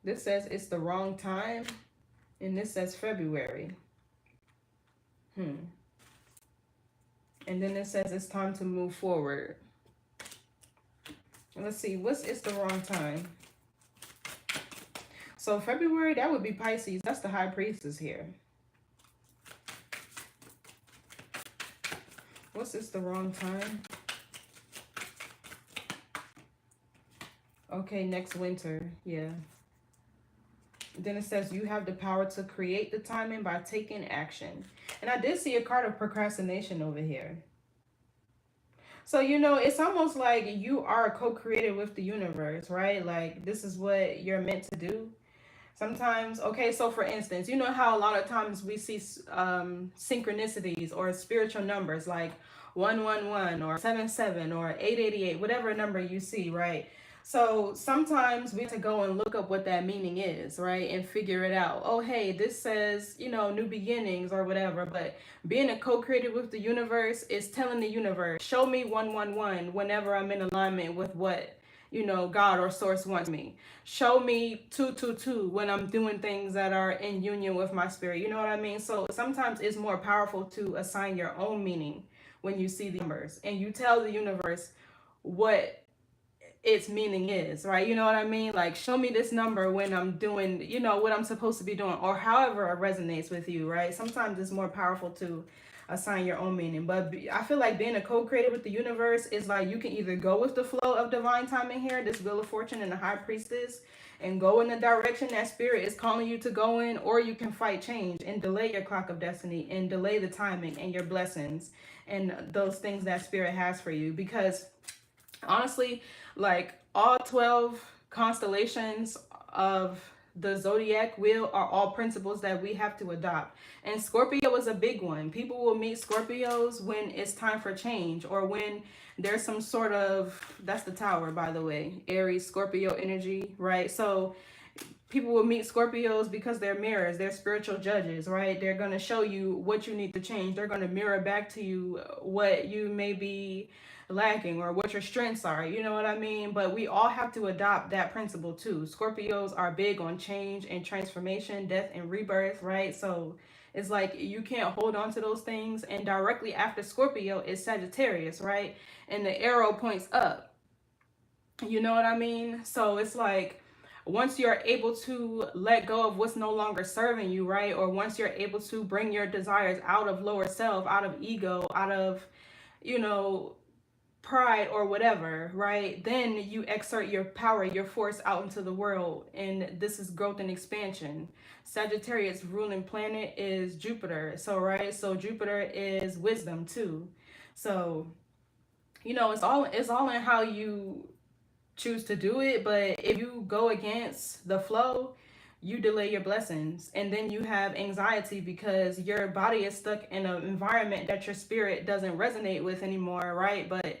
This says it's the wrong time. And this says February. And then it says it's time to move forward. Let's see, it's the wrong time? So February, that would be Pisces. That's the High Priestess here. What's this the wrong time? Okay, next winter. Yeah. Then it says you have the power to create the timing by taking action. And I did see a card of procrastination over here. So, you know, it's almost like you are co-created with the universe, right? Like, this is what you're meant to do. Sometimes, okay, so for instance, you know how a lot of times we see synchronicities or spiritual numbers like 111 or 77 or 888, whatever number you see, right? So sometimes we have to go and look up what that meaning is, right? And figure it out. Oh, hey, this says, you know, new beginnings or whatever. But being a co-creator with the universe is telling the universe, show me 111 whenever I'm in alignment with what, you know, God or source wants me. Show me 222 when I'm doing things that are in union with my spirit. You know what I mean? So sometimes it's more powerful to assign your own meaning when you see the numbers. And you tell the universe what its meaning is, right? You know what I mean? Like, show me this number when I'm doing, you know, what I'm supposed to be doing, or however it resonates with you, right? Sometimes it's more powerful to assign your own meaning. But I feel like being a co-creator with the universe is like you can either go with the flow of divine timing here, this Wheel of Fortune and the High Priestess, and go in the direction that spirit is calling you to go in, or you can fight change and delay your clock of destiny and delay the timing and your blessings and those things that spirit has for you. Because honestly, like all 12 constellations of the zodiac wheel are all principles that we have to adopt. And Scorpio is a big one. People will meet Scorpios when it's time for change, or when there's some sort of, that's the Tower, by the way, Aries, Scorpio energy, right? So people will meet Scorpios because they're mirrors, they're spiritual judges, right? They're going to show you what you need to change. They're going to mirror back to you what you may be lacking or what your strengths are, you know what I mean? But we all have to adopt that principle too. Scorpios are big on change and transformation, death and rebirth, right? So it's like you can't hold on to those things. And directly after Scorpio is Sagittarius, right? And the arrow points up, you know what I mean? So it's like once you're able to let go of what's no longer serving you, right? Or once you're able to bring your desires out of lower self, out of ego, out of, you know, pride or whatever, right? Then you exert your power, your force out into the world. And this is growth and expansion. Sagittarius ruling planet is Jupiter. So, right? So Jupiter is wisdom too. So, you know, it's all in how you choose to do it. But if you go against the flow, you delay your blessings, and then you have anxiety because your body is stuck in an environment that your spirit doesn't resonate with anymore, right? But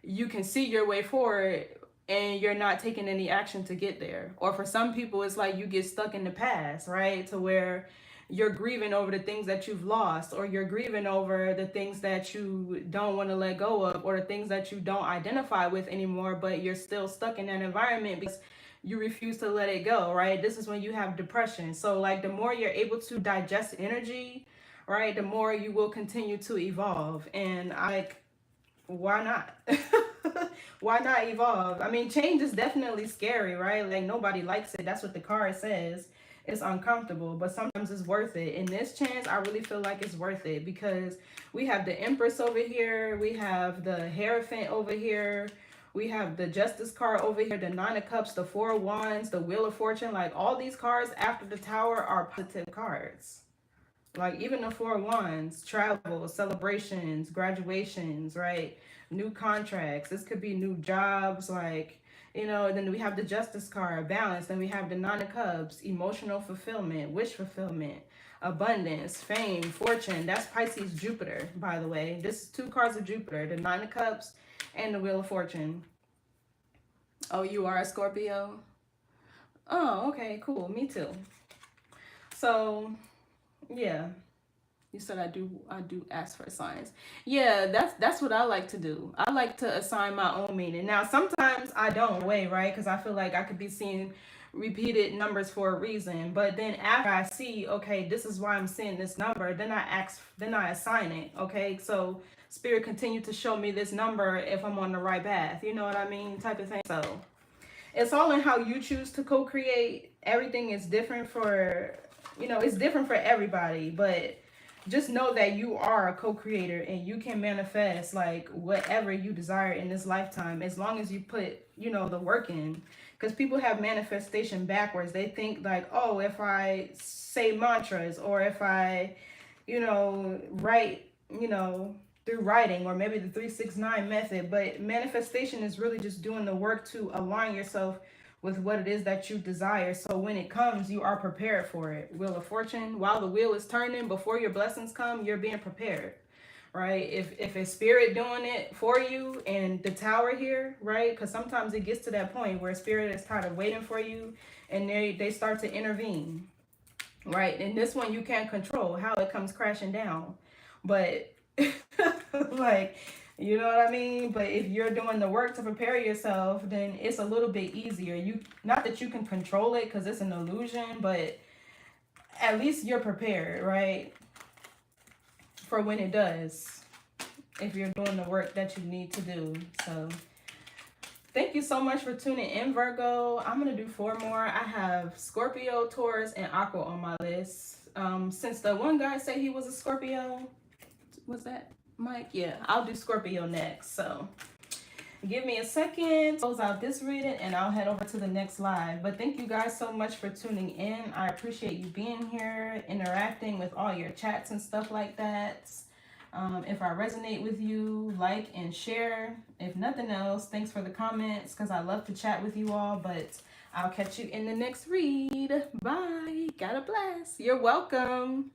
you can see your way forward and you're not taking any action to get there. Or for some people, it's like you get stuck in the past, right? To where you're grieving over the things that you've lost, or you're grieving over the things that you don't want to let go of, or the things that you don't identify with anymore, but you're still stuck in that environment because you refuse to let it go, right? This is when you have depression. So like the more you're able to digest energy, right, the more you will continue to evolve. And why not? Why not evolve? I mean, change is definitely scary, right? Like nobody likes it. That's what the card says. It's uncomfortable, but sometimes it's worth it. In this chance, I really feel like it's worth it because we have the Empress over here, we have the Hierophant over here, we have the Justice card over here, the Nine of Cups, the Four of Wands, the Wheel of Fortune. Like all these cards after the Tower are positive cards. Like even the Four of Wands, travel, celebrations, graduations, right? New contracts. This could be new jobs, like, you know. Then we have the Justice card, balance. Then we have the Nine of Cups, emotional fulfillment, wish fulfillment, abundance, fame, fortune. That's Pisces Jupiter, by the way. This is two cards of Jupiter, the Nine of Cups and the Wheel of Fortune. Oh, you are a Scorpio? Oh, okay, cool. Me too. So yeah, you said I do ask for signs. Yeah, that's what I like to do. I like to assign my own meaning. Now sometimes I don't right? Because I feel like I could be seeing repeated numbers for a reason. But then after I see, okay, this is why I'm seeing this number, then I assign it. Okay, so Spirit continue to show me this number if I'm on the right path. You know what I mean? Type of thing. So it's all in how you choose to co-create. Everything is different for, you know, it's different for everybody, but just know that you are a co-creator and you can manifest like whatever you desire in this lifetime as long as you put, you know, the work in. Because people have manifestation backwards. They think like, oh, if I say mantras or if I, you know, write, you know, through writing, or maybe the 369 method. But manifestation is really just doing the work to align yourself with what it is that you desire, so when it comes, you are prepared for it. Wheel of Fortune, while the wheel is turning, before your blessings come, you're being prepared, right? If it's Spirit doing it for you, and the Tower here, right? Because sometimes it gets to that point where Spirit is kind of waiting for you, and they start to intervene, right? And this one you can't control how it comes crashing down, but like, you know what I mean? But if you're doing the work to prepare yourself, then it's a little bit easier. You, not that you can control it because it's an illusion, but at least you're prepared, right? For when it does, if you're doing the work that you need to do. So thank you so much for tuning in, Virgo. I'm going to do 4 more. I have Scorpio, Taurus, and Aqua on my list. Since the one guy said he was a Scorpio, was that Mike? Yeah, I'll do Scorpio next. So give me a second, close out this reading, and I'll head over to the next live. But thank you guys so much for tuning in. I appreciate you being here, interacting with all your chats and stuff like that. If I resonate with you, like and share. If nothing else, thanks for the comments, because I love to chat with you all. But I'll catch you in the next read. Bye. God bless. You're welcome.